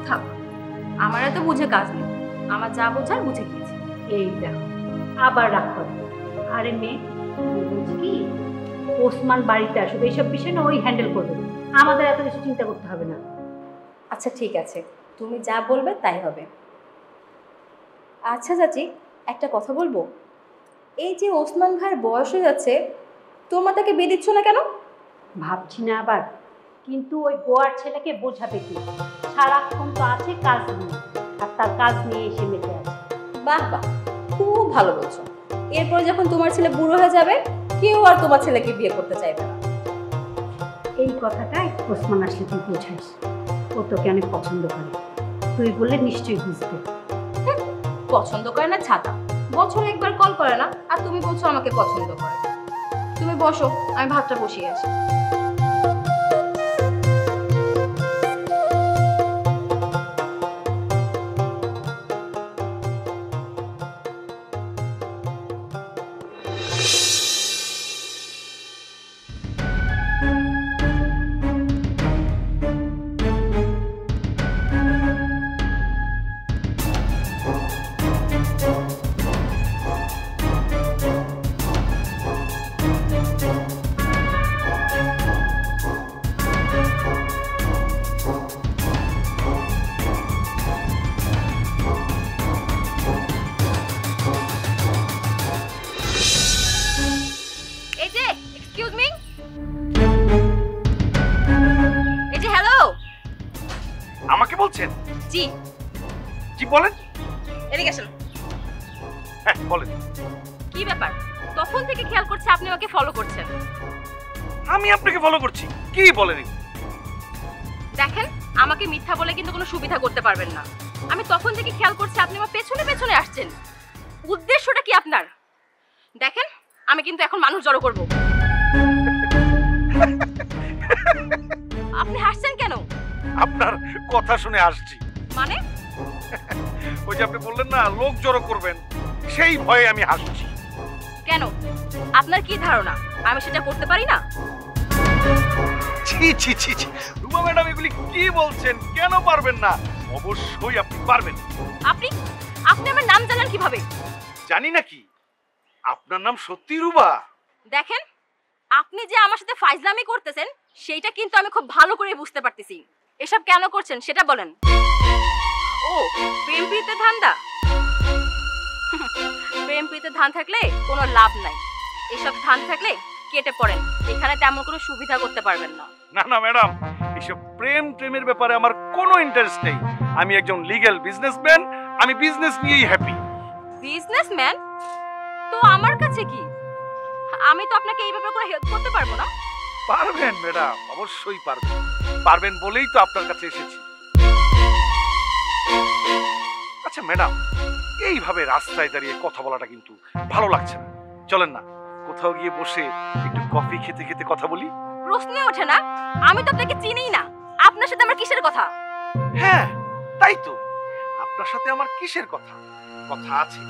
থাক, আমার এত বুঝে কাজ নেই, আমার যা বোঝার বুঝে গিয়েছি। এই দেখো আবার রাগ করে। আরে মেয়ে, বলছি কি, ওসমান বাড়িতে আসবে, এইসব বিষয় না ওই হ্যান্ডেল করবে, আমাদের এত বেশি চিন্তা করতে হবে না। আচ্ছা ঠিক আছে, তুমি যা বলবে তাই হবে। আচ্ছা চাচি, একটা কথা বলবো। এই যে ওসমান ভাইয়ের বয়স হয়ে যাচ্ছে, তোমরা তাকে বিয়ে দিচ্ছ না কেন? ভাবছি না আবার, কিন্তু ওই গোয়ার ছেলেকে বোঝাবে কি? সারাক্ষণ তো আছে কাজ নিয়ে, আর তার কাজ নিয়ে এসে মেতে আছে। বাহ বাহ, খুব ভালো বলছো। এরপর যখন তোমার ছেলে বুড়ো হয়ে যাবে, কেউ আর তোমার ছেলেকে বিয়ে করতে চাইবে না। এই কথাটাই ওসমান আসলে তুই বোঝাইস, ও তোকে অনেক পছন্দ করে, তুই বললে নিশ্চয়ই বুঝবে। পছন্দ করে না ছাতা, বছরে একবার কল করে না, আর তুমি বলছো আমাকে পছন্দ করে। তুমি বসো, আমি ভাতটা বসিয়ে আসি। এই যে এক্সকিউজ মি, এই যে হ্যালো। আমাকে বলছেন? জি জি বলেন। এদিকে আসুন। হ্যাঁ বলেন। কি ব্যাপার? তখন থেকে খেয়াল করছে আপনি আমাকে ফলো করছেন। আমি আপনাকে ফলো করছি? কি বলেন? দেখেন, আমাকে মিথ্যা বলে কিন্তু কোনো সুবিধা করতে পারবেন না। আমি তখন থেকে খেয়াল করছি আপনি আমার পেছনে পেছনে আসছেন। উদ্দেশ্যটা কি আপনার? দেখেন, আমি কিন্তু এখন মানুষ জড়ো করব। আপনি হাসছেন কেন? আপনার কথা শুনে আসছি। মানে? ওই যে আপনি বললেন না লোক জড়ো করবেন, সেই ভয়ে আমি হাসছি। কেন? আপনার কি ধারণা আমি সেটা করতে পারি না? ছি ছি ছি ছি, রুমা ম্যাডাম এগুলি কি বলছেন? কেন পারবেন না? অবশ্যই আপনি পারবেন। আপনি আপনি আমার নাম জানেন কিভাবে? জানি নাকি আপনার নাম সত্যি রুবা? দেখেন, আপনি যে আমার সাথে ফাইজলামি করতেছেন সেইটা কিন্তু আমি খুব ভালো করে বুঝতে পারতেছি। এসব কেন করছেন সেটা বলেন। ও, প্রেম প্রীতে ধান্দা? প্রেম প্রীতে ধান থাকলে কোনো লাভ নাই। এসব ধান থাকলে কেটে পড়েন, এখানে তেমন কোনো সুবিধা করতে পারবেন না। না না ম্যাডাম, এসব প্রেমের ব্যাপারে আমার কোনো ইন্টারেস্ট নেই। আমি একজন লিগ্যাল বিজনেসম্যান, আমি বিজনেস নিয়েই হ্যাপি। বিজনেসম্যান? তো আমার কাছে কি? আমি তো আপনাকে এই ব্যাপারে কোনো হেল্প করতে পারবো না। পারবেন ম্যাডাম, অবশ্যই পারবেন। পারবেন বলেই তো আপনার কাছে এসেছি। আচ্ছা ম্যাডাম, এইভাবে রাস্তায় দাঁড়িয়ে কথা বলাটা কিন্তু ভালো লাগছে না। চলেন না কোথাও গিয়ে বসে একটু কফি খেতে খেতে কথা বলি। প্রশ্নই ওঠে না, আমি তো আপনাকে চিনিই না, আপনার সাথে আমার কিসের কথা? হ্যাঁ তাই তো, আপনার সাথে আমার কিসের কথা? কথা আছে।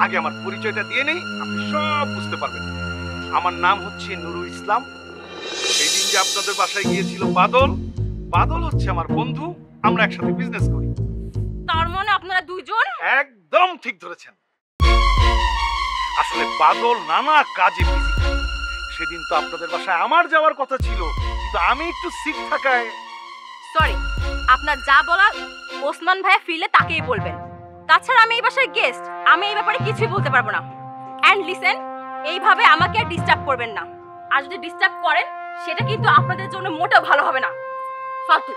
আগে আমার পরিচয়টা দিয়ে নেই, আপনি সব বুঝতে পারবেন। আমার নাম হচ্ছে নুরুল ইসলাম। সেই দিন যে আপনাদের বাসায় গিয়েছিল বাদল, বাদল হচ্ছে আমার বন্ধু, আমরা একসাথে বিজনেস করি। তার মানে আপনারা দুইজন? একদম ঠিক ধরেছেন। আসলে বাদল নানা কাজে বিজি। সেদিন তো আপনাদের বাসায় আমার যাওয়ার কথা ছিল, কিন্তু আমি একটু সিক থাকায়। সরি, আপনার যা বলার ওসমান ভাইয়া ফিরলে তাকেই বলবেন। তাছাড়া আমি এই বাসার গেস্ট, আমি এই ব্যাপারে কিছুই বলতে পারবো না। অ্যান্ড লিসেন, এইভাবে আমাকে আর ডিস্টার্ব করবেন না। আর যদি ডিস্টার্ব করেন সেটা কিন্তু আপনাদের জন্য মোটেও ভালো হবে না। ফালতু।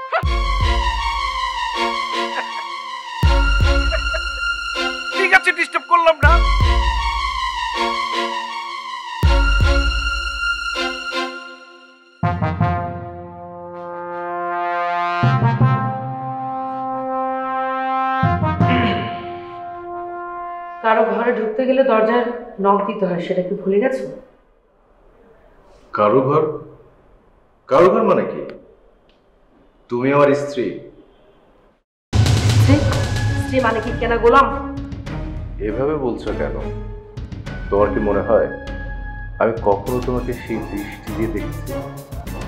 ঠিক আছে, ডিস্টার্ব করলাম না। কারো ঘরে ঢুকতে গেলে দরজার নক দিতে হয়, সেটা কি ভুলে গেছো? কারো ঘর? কারো ঘর মানে কি? তুমি আমার স্ত্রী। স্ত্রী মানে কি কেনা গোলাম? এভাবে বলছো কেন? তোমার কি মনে হয় আমি কখনো তোমাকে সেই দৃষ্টি দিয়ে দেখেছি?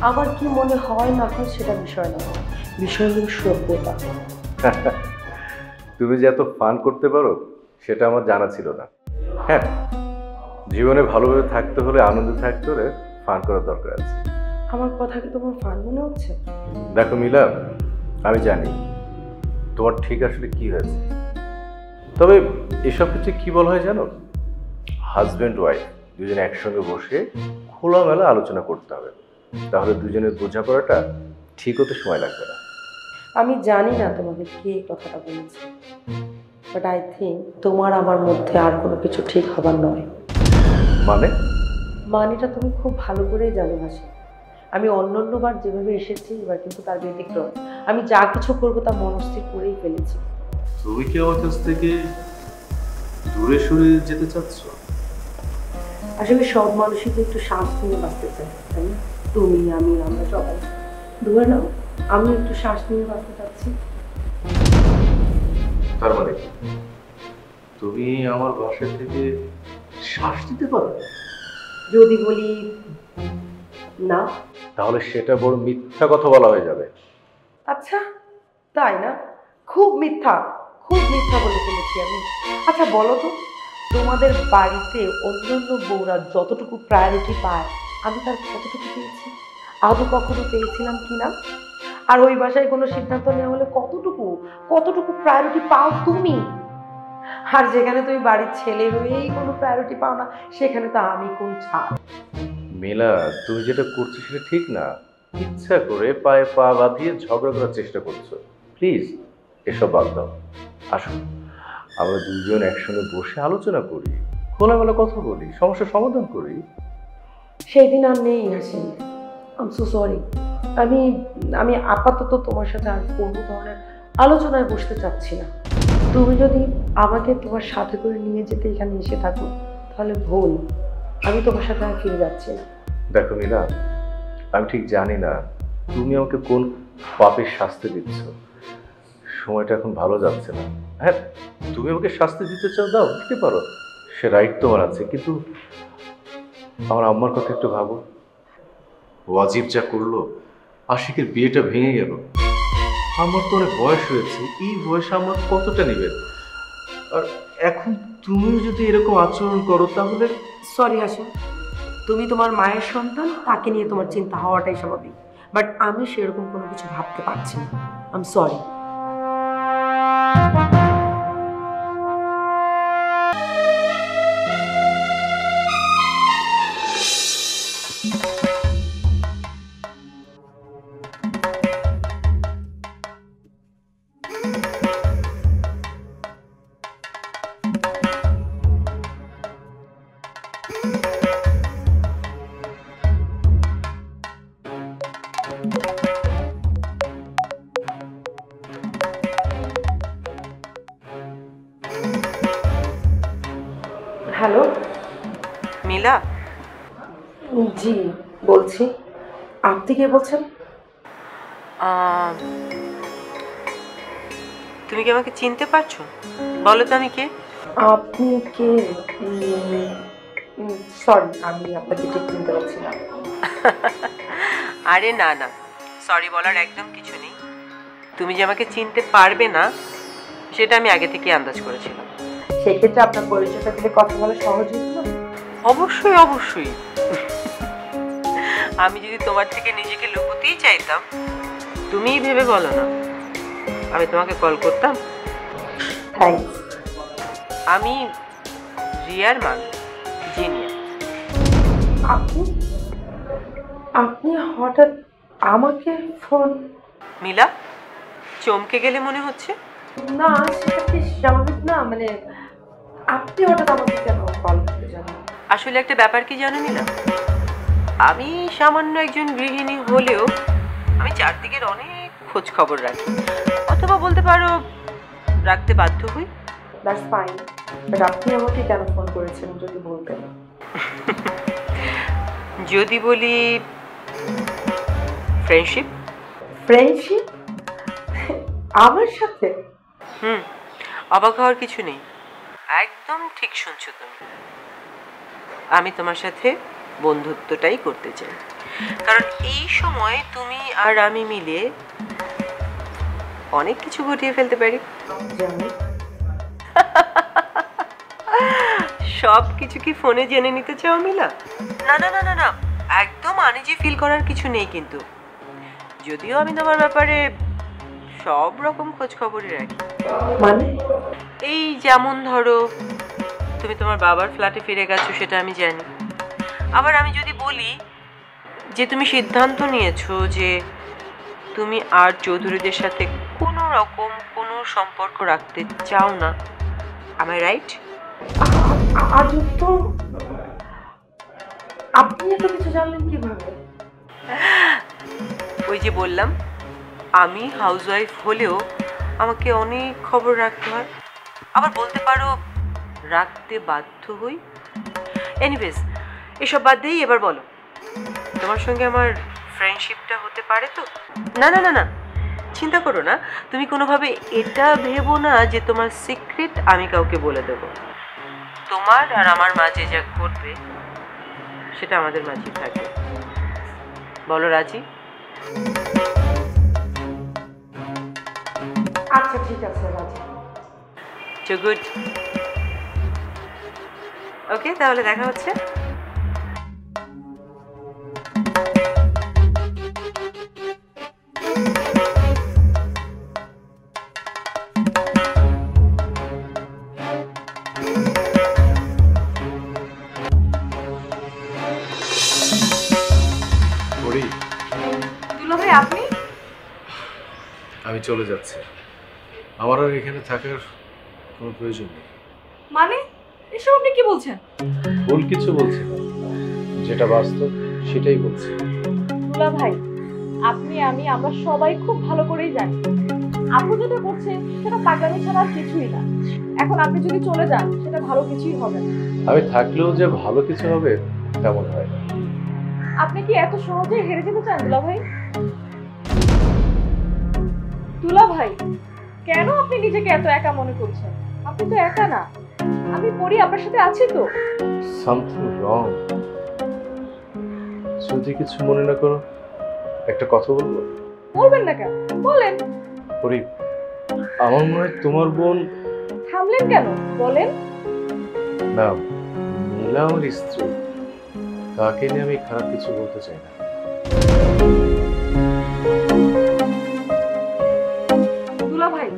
আমার কি মনে হয় না হয় সেটা বিষয় না, বিষয় হলো সভ্যতা। তুমি যে এত ফান করতে পারো সেটা আমার জানা ছিল না। হ্যাঁ, জীবনে ভালোভাবে থাকতে হলে, আনন্দে থাকতে হলে ফান করার দরকার আছে। আমার কথা কি তোমার ফান মনে হচ্ছে? দেখো মিলা, আমি জানি তোমার ঠিক আসলে কি হয়েছে, তবে এসব কিছু কি বলা হয় জানো? হাজব্যান্ড ওয়াইফ দুজনে একসঙ্গে বসে খোলামেলা আলোচনা করতে হবে, তাহলে দুজনের বোঝাপড়াটা ঠিক হতে সময় লাগবে না। আমি জানি না তোমাকে কে কথাটা বলেছে, বাট আই থিঙ্ক তোমার আমার মধ্যে আর কোনো কিছু ঠিক হবার নয়। মানেটা তুমি খুব ভালো করেই জানো হাসি। আমি অন্যান্যবার যেভাবে এসেছি এবার কিন্তু তার ব্যতিক্রম। আমি যা কিছু করবো তা মনস্থির করেই ফেলেছি। তুমি কি আমার কাছ থেকে দূরে সরে যেতে চাচ্ছ? আসলে সব মানুষই তো একটু শ্বাস নিয়ে বাঁচতে চায়, তাই না? তুমি, আমি, আমরা সবাই। ধরে নাও আমি একটু শ্বাস নিয়ে বাঁচতে চাচ্ছি। তার মানে তুমি আমার বাসা থেকে শ্বাস দিতে পারো? যদি বলি না, তাহলে সেটা বড় মিথ্যা কথা বলা হয়ে যাবে। আচ্ছা তাই না? খুব মিথ্যা বলে ফেলেছি আমি। আচ্ছা বলো তো, তোমাদের বাড়িতে অন্যান্য বউরা যতটুকু প্রায়োরিটি পায় আমি তার কতটুকু পেয়েছি? আদৌ কখনো পেয়েছিলাম কিনা? আর ওই বাসায় কোনো সিদ্ধান্ত নেওয়া হলে কতটুকু প্রায়োরিটি পাও তুমি? আর যেখানে তুমি বাড়ির ছেলে হয়েই কোনো প্রায়োরিটি পাও না, সেখানে তো আমি কোন ছাড়। মেলা, তুমি যেটা করছো সেটা ঠিক না। ইচ্ছা করে পায়ে পা বাঁধিয়ে ঝগড়া করার চেষ্টা করছো। প্লিজ এসব বাদ দাও। আসো আমরা দুজন একসঙ্গে বসে আলোচনা করি, খোলামেলা কথা বলি, সমস্যার সমাধান করি। সেই দিন আর নেই হাসি। I am so sorry. আমি আপাতত তোমার সাথে আর কোনো ধরনের আলোচনায় বসতে চাচ্ছি না। তুমি যদি আমাকে তোমার সাথে করে নিয়ে যেতে এখানে এসে থাকো তাহলে ভুল। আমি তোমার সাথে আর ফিরে যাচ্ছি না। দেখো মিলা, আমি ঠিক জানি না তুমি আমাকে কোন পাপের শাস্তি দিচ্ছ। সময়টা এখন ভালো যাচ্ছে না। হ্যাঁ, তুমি আমাকে শাস্তি দিতে চাও, দাও, দিতে পারো, সে রাইট তোমার আছে, কিন্তু আমার আম্মার কথা একটু ভাবো। ওয়াজিব যা করলো, আশিকের বিয়েটা ভেঙে গেল। আমার তো অনেক বয়স হয়েছে, এই বয়সে আমার কতটা নেবে? আর এখন তুমিও যদি এরকম আচরণ করো তাহলে। সরি হাসি, তুমি তোমার মায়ের সন্তান, তাকে নিয়ে তোমার চিন্তা হওয়াটাই স্বাভাবিক, বাট আমি সেরকম কোনো কিছু ভাবতে পারছি না। I am sorry. হ্যালো, মিলা, জি বলছি। আপনি কে বলছেন? তুমি কি আমাকে চিনতে পারছো? বলো তো আমি কে? আপনি কে? সরি, আমি আপনাকে ঠিক চিনতে পারছি না। আরে না না, সরি বলার একদম কিছু নেই। তুমি যে আমাকে চিনতে পারবে না সেটা আমি আগে থেকে আন্দাজ করেছিলাম। সেক্ষেত্রে আপনার পরিচয়টা দিলে কথা বলা সহজ হতো। অবশ্যই অবশ্যই। আমি যদি তোমার থেকে নিজেকে লুকোতেই চাইতাম, তুমিই ভেবে বলো না আমি তোমাকে কল করতাম। থ্যাঙ্কস। আমি রিয়ার মান, জিনিয়া। আপনি আপনি হঠাৎ আমাকে ফোন? মিলা, চমকে গেলে মনে হচ্ছে। না, সেটা কি স্বাভাবিক না? মানে আপনি হঠাৎ আমাকে কেন কল করতে যাবেন? আসলে একটা ব্যাপার কি জানো মিলা, আমি সামান্য একজন গৃহিণী হলেও আমি চারদিকের অনেক খোঁজ খবর রাখি, অথবা বলতে পারো রাখতে বাধ্য হই। দ্যাটস ফাইন, বাট আপনি আমাকে কেন ফোন করেছেন যদি বলতেন? যদি বলি ফ্রেন্ডশিপ। ফ্রেন্ডশিপ? আমার সাথে? অবাক হওয়ার কিছু নেই, একদম ঠিক শুনছো তুমি। আমি তোমার সাথে বন্ধুত্বটাই করতে চাই, কারণ এই সময় তুমি আর আমি মিলে অনেক কিছু ঘটিয়ে ফেলতে পারি। সব কিছু কি ফোনে জেনে নিতে চাও মিলা? না না না না না, একদম আনইজি ফিল করার কিছু নেই। কিন্তু যদিও আমি তোমার ব্যাপারে সব রকম খোঁজ খবরই রাখি। মানে? এই যেমন ধরো, তুমি তোমার বাবার ফ্ল্যাটে ফিরে গেছো সেটা আমি জানি। আবার আমি যদি বলি যে তুমি সিদ্ধান্ত নিয়েছো যে তুমি আর চৌধুরীদের সাথে কোনো রকম কোনো সম্পর্ক রাখতে চাও না, am I right? আজ তো আপনি এত কিছু জানলেন কিভাবে? ওই যে বললাম, আমি হাউসওয়াইফ হলেও আমাকে অনেক খবর রাখতে হয়, আবার বলতে পারো রাখতে বাধ্য হই। এনিওয়েজ, এসব বাদ দিয়েই এবার বলো, তোমার সঙ্গে আমার ফ্রেন্ডশিপটা হতে পারে তো? না না না না, চিন্তা করো না, তুমি কোনোভাবে এটা ভেবো না যে তোমার সিক্রেট আমি কাউকে বলে দেবো। তোমার আর আমার মাঝে যা ঘটবে সেটা আমাদের মাঝেই থাকবে। বলো রাজি? আচ্ছা ঠিক আছে, রাজি। So good. ওকে, তাহলে দেখা হচ্ছে। দুলা ভাই, আপনি? আমি চলে যাচ্ছি, আমার আর এখানে থাকার কোনো প্রয়োজন নেই। মানে এসব আপনি কি বলছেন? ভুল কিছু বলছি না, যেটা বাস্তব সেটাই বলছি। দুলা ভাই, আপনি আমরা সবাই খুব ভালো করেই জানি আপু যেটা করছে সেটা পাগলামি ছাড়া আর কিছুই না। এখন আপনি যদি চলে যান সেটা ভালো কিছুই হবে না। আমি থাকলেও যে ভালো কিছু হবে তেমন হয় না। আপনি কি এত সহজেই হেরে যেতে চান দুলা ভাই? দুলা ভাই, কেন আপনি নিজেকে এত একা মনে করছেন? আপনি তো একা না, আমি পড়ি আপনার সাথে আছি তো। Something wrong. যদি কিছু মনে না করো, একটা কথা বলবো? বলবেন না কেন, বলেন। পরি, আমার মনে হয় তোমার বোন। থামলেন কেন, বলেন। না, নীলা আমার স্ত্রী, তাকে নিয়ে আমি খারাপ কিছু বলতে চাই না। দুলা ভাই,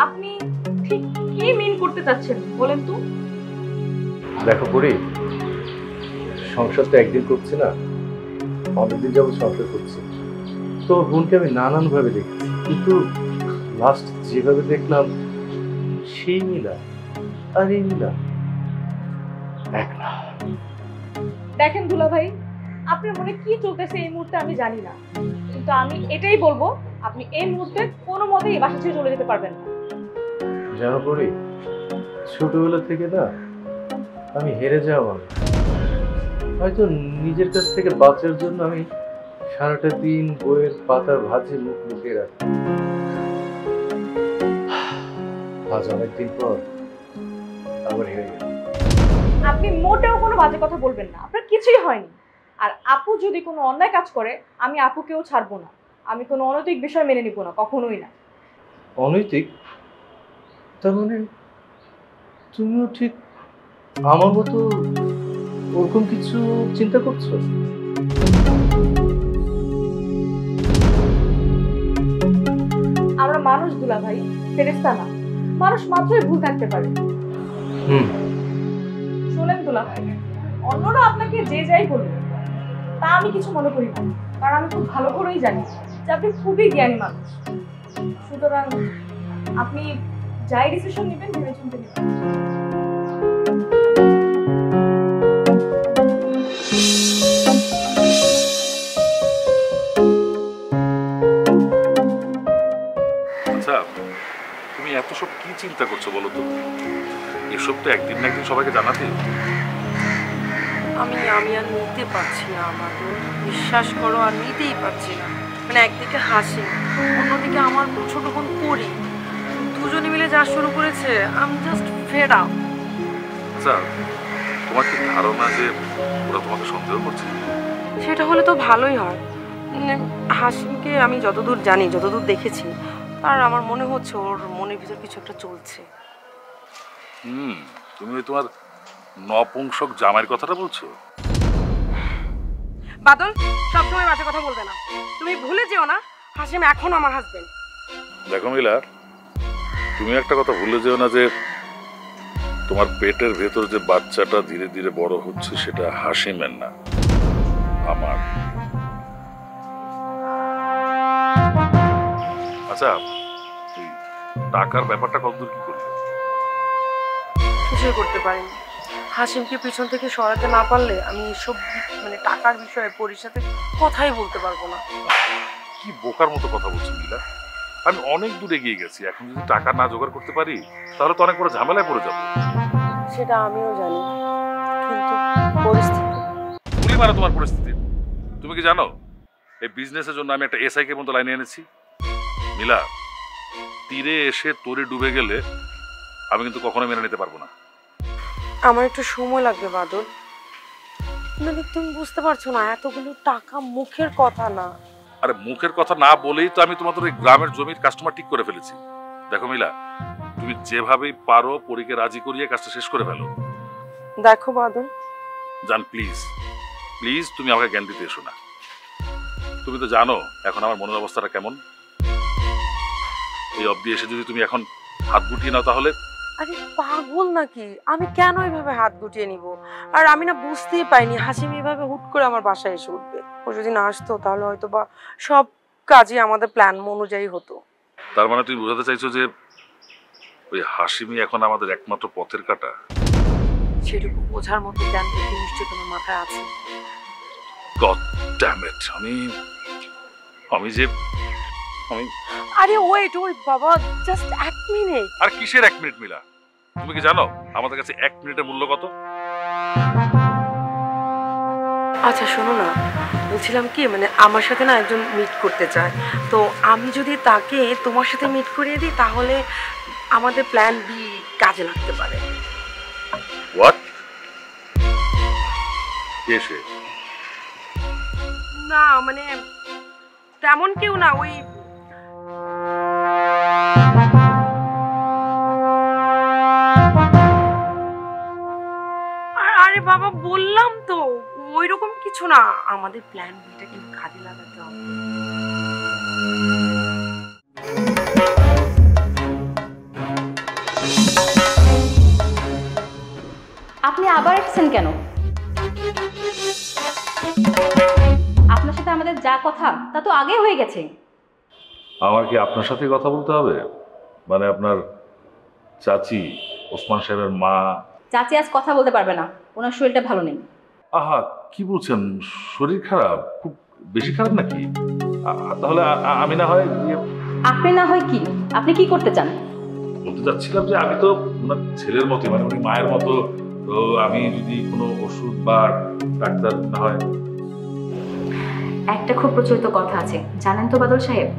আপনি ঠিক কি মিন করতে চাচ্ছেন বলেন তো? দেখো পরি, সংসার তো একদিন করছি না, অনেকদিন যাবো সংসার করছি। তো বোনকে আমি নানান ভাবে দেখছি, কিন্তু লাস্ট যেভাবে দেখলাম সেই নীলা আর এই নীলা এক না। দেখেন দুলা ভাই, আপনার মনে কি চলতেছে এই মুহূর্তে আমি জানি না, কিন্তু আমি এটাই বলবো, আপনি এই মুহূর্তে কোনো মতেই এই বাসা ছেড়ে চলে যেতে পারবেন না। জানো পরি, ছোটবেলা থেকে না আমি হেরে যাওয়া, হয়তো নিজের কাছ থেকে বাঁচার জন্য আমি সারাটা দিন বইয়ের পাতার ভাঁজে মুখ লুকিয়ে রাখি। আজ অনেকদিন পর আবার হেরে গেল। আপনি মোটেও কোনো বাজে কথা বলবেন না, আপনার কিছুই হয়নি। আর আপু যদি কোনো অন্যায় কাজ করে আমি আপুকেও ছাড়বো না, আমি কোনো অনৈতিক বিষয় মেনে নিব না, কখনোই না। অনৈতিক? তার মানে তুমিও ঠিক আমার মতো ওরকম কিছু চিন্তা করছো? আমরা মানুষ দুলা ভাই, ফেরেশতা না। মানুষ মাত্রই ভুল থাকতে পারে। শোনেন দুলা ভাই, অন্যরা আপনাকে যে যাই বলবে তা আমি কিছু মনে করি না, কারণ আমি খুব ভালো করেই জানি যে আপনি খুবই জ্ঞানী মানুষ। সুতরাং আপনি যাই ডিসিশন নেবেন ভেবে চিন্তে নেবেন। আচ্ছা, তুমি এত সব কি চিন্তা করছো বলো তো? এসব তো একদিন না একদিন সবাইকে জানাতে। আমি আর নিতে পারছি না, আমাদের বিশ্বাস করো, আর নিতেই পারছি না। মানে একদিকে হাসি, অন্যদিকে আমার ছোট বোন পড়ি, দুজনে মিলে যা শুরু করেছে, আমি জাস্ট ফেড আপ। আচ্ছা, তোমার কি ধারণা যে ওরা তোমাকে সন্দেহ করছে? সেটা হলে তো ভালোই হয়। হাসিমকে আমি যতদূর জানি, যতদূর দেখেছি, আর আমার মনে হচ্ছে ওর মনের ভিতর কিছু একটা চলছে। তুমি ওই তোমার নপুংসক জামাইয়ের কথাটা বলছো? বাদল, সবসময় বাজে কথা বলবে না। তুমি ভুলে যেও না, হাসিম এখন আমার হাজবেন্ড। দেখো মিলা, তুমি একটা কথা ভুলে যেও না যে তোমার পেটের ভেতর যে বাচ্চাটা ধীরে ধীরে বড় হচ্ছে সেটা হাসিমের না, আমার। আচ্ছা, তুই টাকার ব্যাপারটা কতদূর কি করলি? কিছুই করতে পারিনি। হাসিমকে পিছন থেকে সরাতে না পারলে আমি এসব মানে টাকার বিষয়ে পরির সাথে কথাই বলতে পারবো না। কি বোকার মতো কথা বলছি মিলা, আমি অনেক দূর এগিয়ে গেছি। এখন যদি টাকা না জোগাড় করতে পারি তাহলে তো অনেক বড় ঝামেলায় পড়ে যাবো। সেটা আমিও জানি, কিন্তু পরিস্থিতি। গুলি মারা তোমার পরিস্থিতি। তুমি কি জানো এই বিজনেসের জন্য আমি একটা এসআই কে মতো লাইনে এনেছি? মিলা, তীরে এসে তোরে ডুবে গেলে আমি কিন্তু কখনো মেনে নিতে পারবো না। আমার একটু সময় লাগবে বাদল। মানে তুমি বুঝতে পারছো না, এতগুলো টাকা মুখের কথা না। আরে মুখের কথা না বলেই তো আমি তোমাদের এই গ্রামের জমির কাস্টমার ঠিক করে ফেলেছি। দেখো মিলা, তুমি যেভাবেই পারো পরীকে রাজি করিয়ে কাজটা শেষ করে ফেলো। দেখো বাদল জান, প্লিজ প্লিজ তুমি আমাকে জ্ঞান দিতে এসো না। তুমি তো জানো এখন আমার মনের অবস্থাটা কেমন। এই অবধি এসে যদি তুমি এখন হাত গুটিয়ে নাও তাহলে। আরে পাগল নাকি? আমি কেন এইভাবে হাত গুটিয়ে নিব? আর আমি না বুঝতেই পাইনি হাসিম এইভাবে হুট করে আমার বাসায় এসে উঠবে। ও যদি না আসতো তাহলে হয়তো বা সব কাজই আমাদের প্ল্যান অনুযায়ী হতো। তার মানে তুমি বোঝাতে চাইছো যে ওই হাসিমই এখন আমাদের একমাত্র পথের কাঁটা? সেটুকু বোঝার মতো জ্ঞান বুদ্ধি নিশ্চয়ই তোমার মাথায় আছে। গড ড্যাম ইট, আমি আরে ওয়েট বাবা, জাস্ট 1 মিনিট। আর কিসের 1 মিনিট মিলা? তুমি কি জানো আমাদের কাছে 1 মিনিটের মূল্য কত? আচ্ছা শোনো না, বলছিলাম কি, মানে আমার সাথে না একজন মিট করতে চায়, তো আমি যদি তাকে তোমার সাথে মিট করিয়ে দিই তাহলে আমাদের প্ল্যান বি কাজে লাগতে পারে। হোয়াট? কে সে? না মানে তেমন কেউ না, ওই আরে বাবা বললাম তো ওই রকম কিছু না, আমাদের প্ল্যান বিটা কিন্তু কাজে লাগাতে হবে। আপনি আবার এসেছেন কেন? আপনার সাথে আমাদের যা কথা তা তো আগে হয়ে গেছে। আমার কি আপনার সাথে কথা বলতে হবে? মানে আপনার চাচি, ওসমান সাহেবের মা? চাচি আজ কথা বলতে পারবে না, ওনার শরীরটা ভালো নেই। আহা, কি বলছেন? শরীর খারাপ? খুব বেশি খারাপ নাকি? তাহলে আমি না হয় আপনি না হয় কি? আপনি কি করতে চান? বলতে চাচ্ছিলাম যে আমি তো ওনার ছেলের মতো, মানে উনি মায়ের মতো, তো তো আমি যদি কোনো ওষুধ বা ডাক্তার না হয়। একটা খুব প্রচলিত কথা আছে, জানেন তো বাদল সাহেব,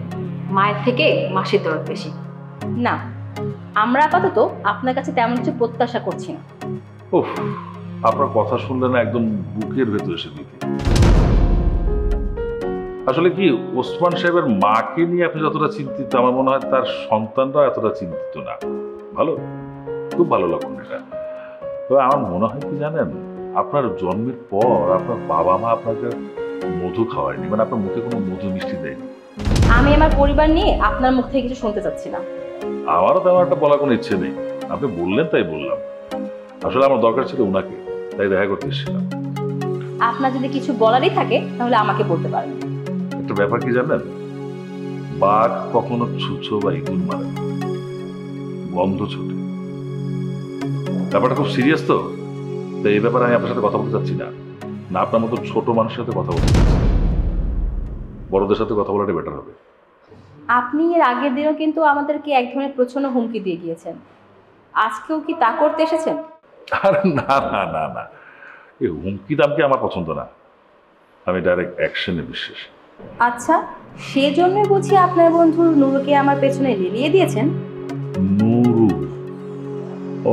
মায়ের থেকে মাসির দরদ বেশি। না, আমরা আপাতত আপনার কাছে তেমন কিছু প্রত্যাশা করছি না। ওহ, আপনার কথা শুনলে না একদম বুকের ভেতরে এসে দিতে। আসলে কি, ওসমান সাহেবের মাকে নিয়ে আপনি যতটা চিন্তিত, আমার মনে হয় তার সন্তানরা এতটা চিন্তিত না। ভালো, খুব ভালো লক্ষণ এটা। তো আমার মনে হয় কি জানেন, আপনার জন্মের পর আপনার বাবা মা আপনাকে মধু খাওয়ায়নি, মানে আপনার মুখে কোনো মধু মিষ্টি দেয়নি। আমি আমার পরিবার নিয়ে আপনার মুখ থেকে কিছু শুনতে চাচ্ছি না। আমারও তেমন একটা বলার কোনো ইচ্ছে নেই, আপনি বললেন তাই বললাম। আসলে আমার দরকার ছিল ওনাকে, তাই দেখা করতে এসেছিলাম। আপনার যদি কিছু বলারই থাকে তাহলে আমাকে বলতে পারেন। একটা ব্যাপার কি জানেন, বাঘ কখনো ছুঁচো বা ইঁদুর মারে না, গন্ধ ছোটে। ব্যাপারটা খুব সিরিয়াস তো, তাই এই ব্যাপারে আমি আপনার সাথে কথা বলতে চাচ্ছি না। না আপনার মতো ছোট মানুষের সাথে কথা বলতে চাচ্ছি, বড়দের সাথে কথা বলাটা বেটার হবে। আপনি এর আগের দিনও কিন্তু আমাদেরকে এক ধরনের প্রচ্ছন্ন হুমকি দিয়ে গিয়েছেন, আজকেও কি তা করতে এসেছেন? আরে না না না না, এই হুমকি দামকি আমার পছন্দ না, আমি ডাইরেক্ট অ্যাকশনে বিশ্বাসী। আচ্ছা, সেজন্যই বুঝি আপনার বন্ধু নুরুকে আমার পেছনে লেলিয়ে দিয়েছেন? নুরু?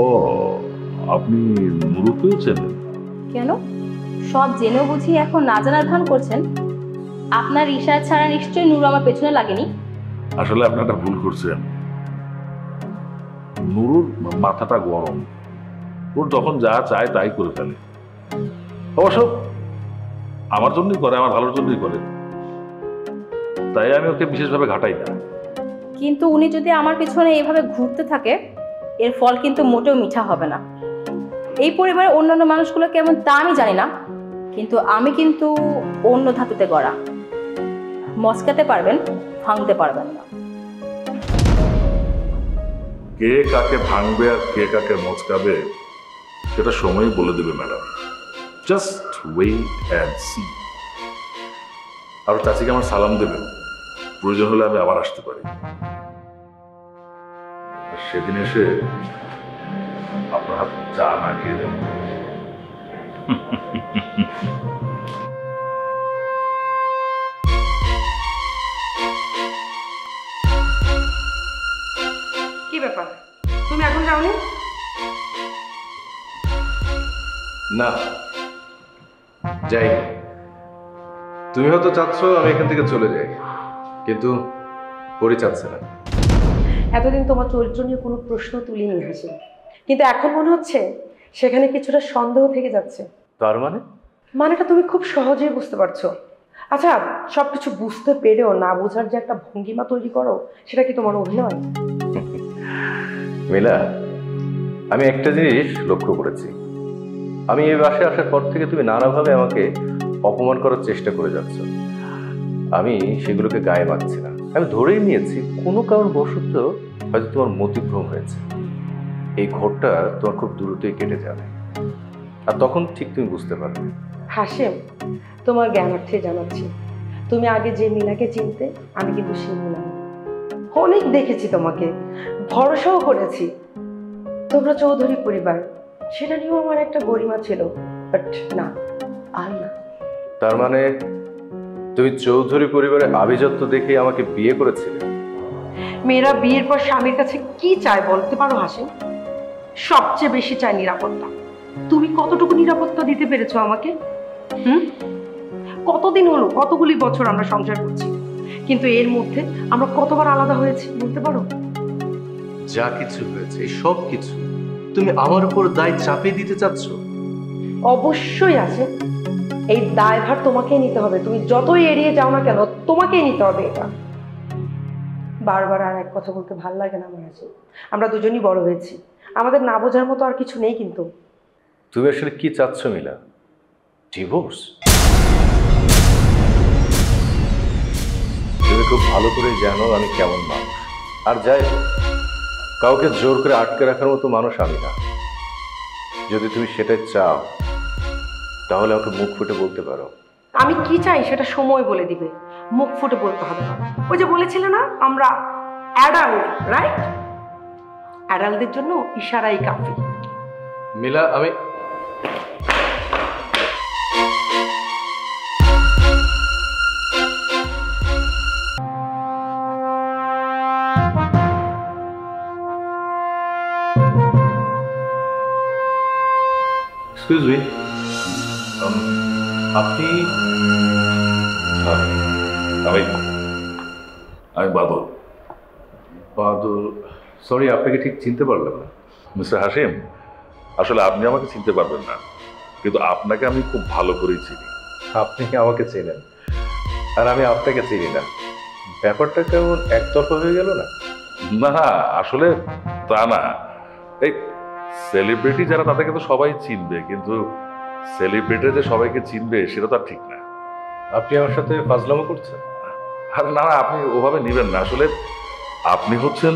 ও, আপনি নুরুকেও চেনেন? কেন, সব জেনেও বুঝি এখন না জানার ভান করছেন? আপনার ইশারা ছাড়া নিশ্চয়ই নুরু আমার পেছনে লাগেনি। আসলে আপনি একটা ভুল করছেন। নুরুর মাথাটা গরম, ওর যখন যা চায় তাই করে ফেলে। অবশ্য আমার জন্যই করে, আমার ভালোর জন্যই করে, তাই আমি ওকে বিশেষভাবে ঘাটাই না। কিন্তু উনি যদি আমার পিছনে এইভাবে ঘুরতে থাকে, এর ফল কিন্তু মোটেও মিঠা হবে না। এই পরিবারের অন্যান্য মানুষগুলো কেমন তা আমি জানি না, কিন্তু আমি কিন্তু অন্য ধাতুতে গড়া। মচকাতে পারবেন, ভাঙতে পারবেন না। কে কাকে ভাঙবে আর কে কাকে মচকাবে সেটা সময়ই বলে দেবে madam. Just wait and see. আর চাচিকে আমার সালাম দেবেন, প্রয়োজন হলে আমি আবার আসতে পারি। সেদিন এসে আপনার হাত চা না খেয়ে দেব। কি ব্যাপার, তুমি এখন যাওনি? না, যাই। তুমি হয়তো চাচ্ছ আমি এখান থেকে চলে যাই, কিন্তু পরি চাচ্ছে না। এতদিন তোমার চরিত্র নিয়ে কোনো প্রশ্ন তুলিনি হাসি, কিন্তু এখন মনে হচ্ছে সেখানে কিছুটা সন্দেহ থেকে যাচ্ছে। তার মানে? মানেটা তুমি খুব সহজেই বুঝতে পারছো। আচ্ছা, সবকিছু বুঝতে পেরেও না বোঝার যে একটা ভঙ্গিমা তৈরি করো, সেটা কি তোমার অভিনয়? মিলা, আমি একটা জিনিস লক্ষ্য করেছি। আমি এই বাসায় আসার পর থেকে তুমি নানাভাবে আমাকে অপমান করার চেষ্টা করে যাচ্ছ। আমি সেগুলোকে গায়ে মাখছি না। আমি ধরেই নিয়েছি কোনো কারণ বশত হয়তো তোমার মতিভ্রম হয়েছে। এই ঘোরটা তোমার খুব দ্রুতই কেটে যাবে, আর তখন ঠিক তুমি বুঝতে পারবে। হাসেম, তোমার জ্ঞানার্থে জানাচ্ছি, তুমি আগে যে মিলাকে চিনতে, আমি কিন্তু সেই মিলা না। অনেক দেখেছি তোমাকে, ভরসাও করেছি। তোমরা চৌধুরী পরিবার, সেটা নিয়েও আমার একটা গরিমা ছিল, বাট না, আর না। তার মানে তুমি চৌধুরী পরিবারে আভিজাত্য দেখে আমাকে বিয়ে করেছিলে? মেয়েরা বিয়ের পর স্বামীর কাছে কি চায় বলতে পারো হাসেম? সবচেয়ে বেশি চায় নিরাপত্তা। তুমি কতটুকু নিরাপত্তা দিতে পেরেছো আমাকে? কতদিন হলো, কতগুলি বছর আমরা সংসার করছি, কিন্তু এর মধ্যে আমরা কতবার আলাদা হয়েছি বলতে পারো? যা কিছু হয়েছে, এই সব কিছু তুমি আমার উপর দায় চাপিয়ে দিতে চাচ্ছ? অবশ্যই আছে, এই দায়ভার তোমাকেই নিতে হবে। তুমি যতই এড়িয়ে যাও না কেন, তোমাকেই নিতে হবে এটা। বারবার আর এক কথা বলতে ভাল লাগে না আমার কাছে। আমরা দুজনই বড় হয়েছি, আমাদের না বোঝার মতো আর কিছু নেই। কিন্তু তুমি আসলে কি চাচ্ছ মিলা? ডিভোর্স? তুমি খুব ভালো করে জানো আমি কেমন মানুষ। আর যাই হোক, কাউকে জোর করে আটকে রাখার মতো মানুষ আমি না। যদি তুমি সেটাই চাও তাহলে আমাকে মুখ ফুটে বলতে পারো। আমি কি চাই সেটা সময় বলে দিবে, মুখ ফুটে বলতে হবে না। ওই যে বলেছিলে না আমরা অ্যাডাল্ট, রাইট? অ্যাডাল্টদের জন্য ইশারাই কাফি। মিলা, আমি এক্সকিউজ মি, আপনি? আমি আমি বাদল। বাদল? সরি, আপনাকে ঠিক চিনতে পারলাম না। মিস্টার হাসিম, আসলে আপনি আমাকে চিনতে পারবেন না, কিন্তু আপনাকে আমি খুব ভালো করেই চিনি। আপনি আমাকে চেনেন আর আমি আপনাকে চিনি না, ব্যাপারটা কেমন একতরফা হয়ে গেল না? না, আসলে তা না। এই সেলিব্রিটি যারা তাদেরকে তো সবাই চিনবে, কিন্তু সেলিব্রিটি যে সবাইকে চিনবে সেটা তো আর ঠিক না। আপনি আমার সাথে ফাজলামো করছেন? আরে না না, আপনি ওভাবে নেবেন না। আসলে আপনি হচ্ছেন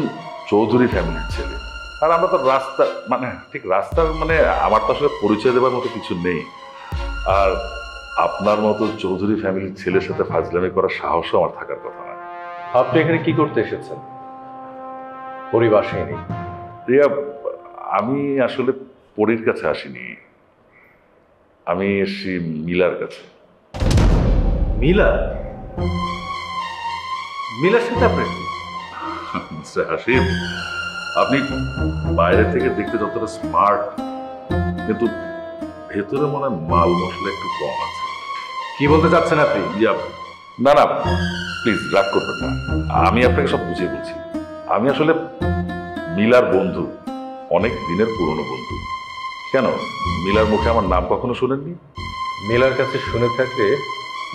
চৌধুরী ফ্যামিলির ছেলে, আর আমরা তো রাস্তা মানে ঠিক রাস্তার মানে আমার তো আসলে পরিচয় দেওয়ার মতো কিছু নেই। আর আপনার মতো চৌধুরী ফ্যামিলির ছেলের সাথে ফাজলামি করার সাহসও আমার থাকার কথা না। আপনি এখানে কি করতে এসেছেন? পরিবাসে নেই। প্রিয়া, আমি আসলে পরীর কাছে আসিনি, আমি এসছি মিলার কাছে। মিলা? মিলার সাথে আপনি? মিস্টার হাসিম, আপনি বাইরে থেকে দেখতে যতটা স্মার্ট, কিন্তু ভেতরে মনে হয় মাল মশলা একটু কম আছে। কি বলতে চাচ্ছেন আপনি? না না, প্লিজ রাগ করবেন না, আমি আপনাকে সব বুঝিয়ে বলছি। আমি আসলে মিলার বন্ধু, অনেক দিনের পুরনো বন্ধু। কেন, মিলার মুখে আমার নাম কখনো শুনেননি? মিলার কাছে শুনে থাকলে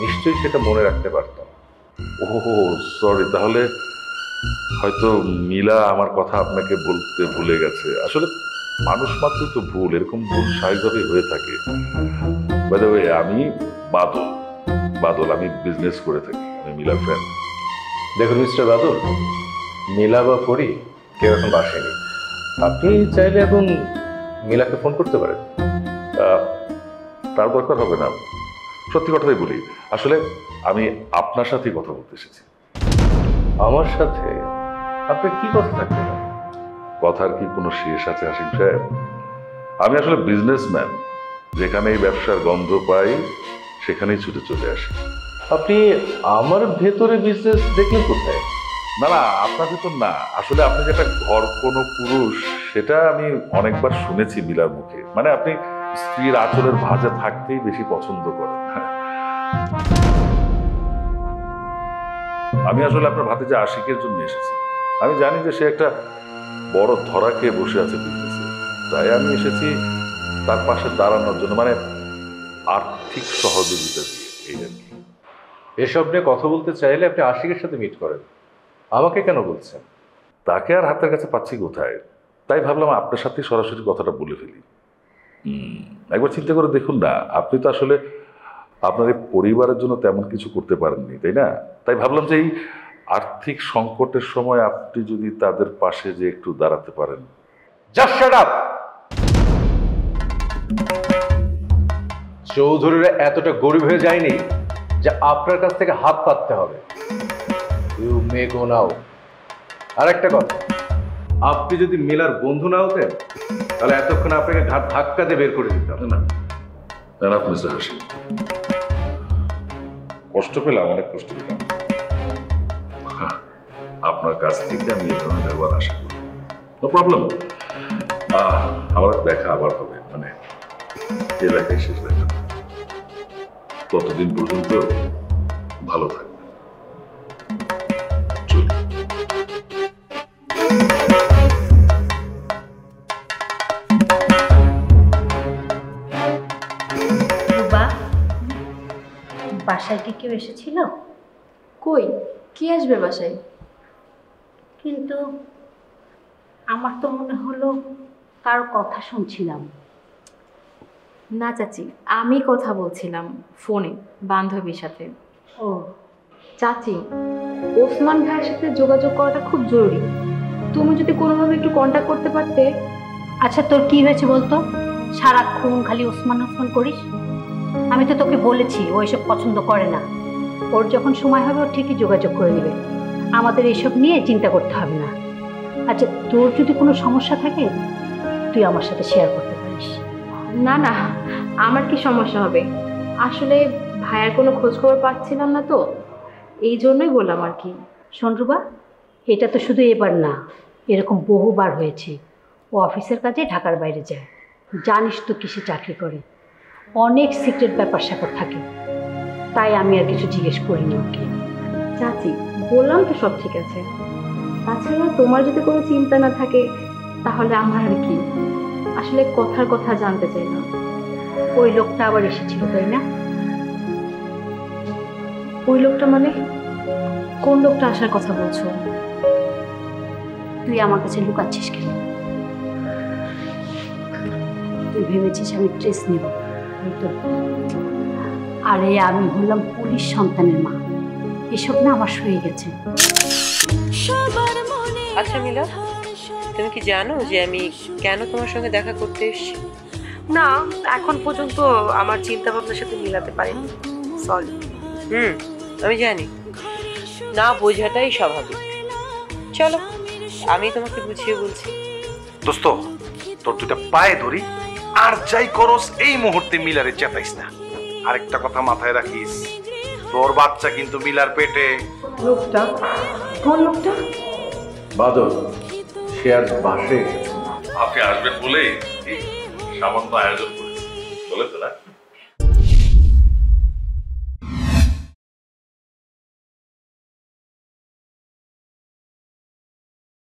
নিশ্চয়ই সেটা মনে রাখতে পারতাম। ওহো সরি, তাহলে হয়তো মিলা আমার কথা আপনাকে বলতে ভুলে গেছে। আসলে মানুষ মাত্রই তো ভুল, এরকম ভুল স্বাভাবিকভাবে হয়ে থাকে। বাই দ্য ওয়ে, আমি বাদল, আমি বিজনেস করে থাকি, আমি মিলার ফ্রেন্ড। দেখুন মিস্টার বাদল, মিলা বা পরি কেউ এখন বাসেনি। আপনি চাইলে এখন মিলাকে ফোন করতে পারেন। তার দরকার হবে না, সত্যি কথাই বলি, আসলে আমি আপনার সাথেই কথা বলতে এসেছি। আমার সাথে আপনার কি কথা থাকবে না? কথার কি কোনো শেষ আছে হাসিম সাহেব? আমি আসলে বিজনেসম্যান, যেখানে এই ব্যবসার গন্ধ পাই সেখানেই ছুটে চলে আসি। আপনি আমার ভেতরে বিজনেস দেখলেন কোথায়? না না, আপনার ভিতর না, আসলে আপনি যেটা ঘর কোনো পুরুষ সেটা আমি অনেকবার শুনেছি মিলার মুখে। মানে আপনি স্ত্রীর আঁচলের ভাঁজে থাকতেই বেশি পছন্দ করেন। আমি আসলে আপনার ভাতিজা আশিকের জন্য এসেছি। আমি জানি যে সে একটা বড় ধরা খেয়ে বসে আছে বিজনেসে, তাই আমি এসেছি তার পাশে দাঁড়ানোর জন্য, মানে আর্থিক সহযোগিতা দিয়ে, এই আর কি। এসব নিয়ে কথা বলতে চাইলে আপনি আশিকের সাথে মিট করেন, আমাকে কেন বলছেন? তাকে আর হাতের কাছে পাচ্ছি কোথায়, তাই ভাবলাম আপনার সাথে সরাসরি কথাটা বলে ফেলি। একবার চিন্তা করে দেখুন না, আপনি তো আসলে আপনার এই পরিবারের জন্য তেমন কিছু করতে পারেননি, তাই না? তাই ভাবলাম যে এই আর্থিক সংকটের সময় আপনি যদি তাদের পাশে যে একটু দাঁড়াতে পারেন। Just shut up! চৌধুরীরা এতটা গরিব হয়ে যায়নি যে আপনার কাছ থেকে হাত পাততে হবে। ইউ মে গো নাও। আর একটা কথা, আপনি যদি মিলার বন্ধু না হতেন তাহলে এতক্ষণ আপনাকে ঘাট ধাক্কা দিয়ে বের করে দিতাম। না আপনি হাসি, কষ্ট পেলাম, অনেক কষ্ট পেলাম। আপনার কাছ থেকে আমি এই ধরনের ব্যবহার আশা করি। নো প্রবলেম, আমার দেখা আবার হবে, মানে এলাকায় শেষ দেখা। ততদিন পর্যন্ত ভালো থাকবে। বাসায় কি কেউ এসেছিল? কই, কি আসবে বাসায়? কিন্তু আমার তো মনে হলো কারো কথা শুনছিলাম। না চাচি, আমি কথা বলছিলাম ফোনে বান্ধবীর সাথে। ও চাচি, ওসমান ভাইয়ের সাথে যোগাযোগ করাটা খুব জরুরি। তুমি যদি কোনোভাবে একটু কন্ট্যাক্ট করতে পারতে। আচ্ছা, তোর কি হয়েছে বলতো? সারাক্ষণ খালি ওসমান ওসমান করিস। আমি তো তোকে বলেছি ও এসব পছন্দ করে না। ওর যখন সময় হবে ও ঠিকই যোগাযোগ করে নেবে, আমাদের এসব নিয়ে চিন্তা করতে হবে না। আচ্ছা, তোর যদি কোনো সমস্যা থাকে তুই আমার সাথে শেয়ার করতে পারিস। না না, আমার কি সমস্যা হবে? আসলে ভাইয়ার কোনো খোঁজ খবর পাচ্ছিলাম না তো, এই জন্যই বললাম আর কি। শোন রুবা, এটা তো শুধু এবার না, এরকম বহুবার হয়েছে। ও অফিসের কাজে ঢাকার বাইরে যায়, জানিস তো কিসে চাকরি করে, অনেক সিক্রেট ব্যাপার স্যাপার থাকে, তাই আমি আর কিছু জিজ্ঞেস করিনি ওকে। চাচি, বললাম তো সব ঠিক আছে। তাছাড়া তোমার যদি কোনো চিন্তা না থাকে তাহলে আমার আর কি, আসলে কথার কথা জানতে চাই না। ওই লোকটা আবার এসেছিল তাই না? ওই লোকটা মানে কোন লোকটা আসার কথা বলছো? তুই আমার কাছে লুকাচ্ছিস কেন? তুই ভেবেছিস আমি ট্রেস নেব? আরে আমি হলাম পুলিশ সন্তানের মা, এসব না আমার সয়ে গেছে। আচ্ছা মিলা, তুমি কি জানো যে আমি কেন তোমার সঙ্গে দেখা করতে এসেছি? না, এখন পর্যন্ত আমার চিন্তা ভাবনার সাথে মিলাতে পারিনি, সরি। আমি জানি, না বোঝাটাই স্বাভাবিক। চলো আমি তোমাকে বুঝিয়ে বলছি। দোস্ত, তোর দুটা পায়ে ধরি, আর যাই করস এই মুহূর্তে মিলারে চেতাইস না। আরেকটা কথা মাথায় রাখিস, তোর বাচ্চা কিন্তু মিলার পেটে। লোকটা কোন লোকটা? বাদল, সে আজ বাসে আপনি আসবেন বলে এই সামান্য আয়োজন করেছে, বলেছে না?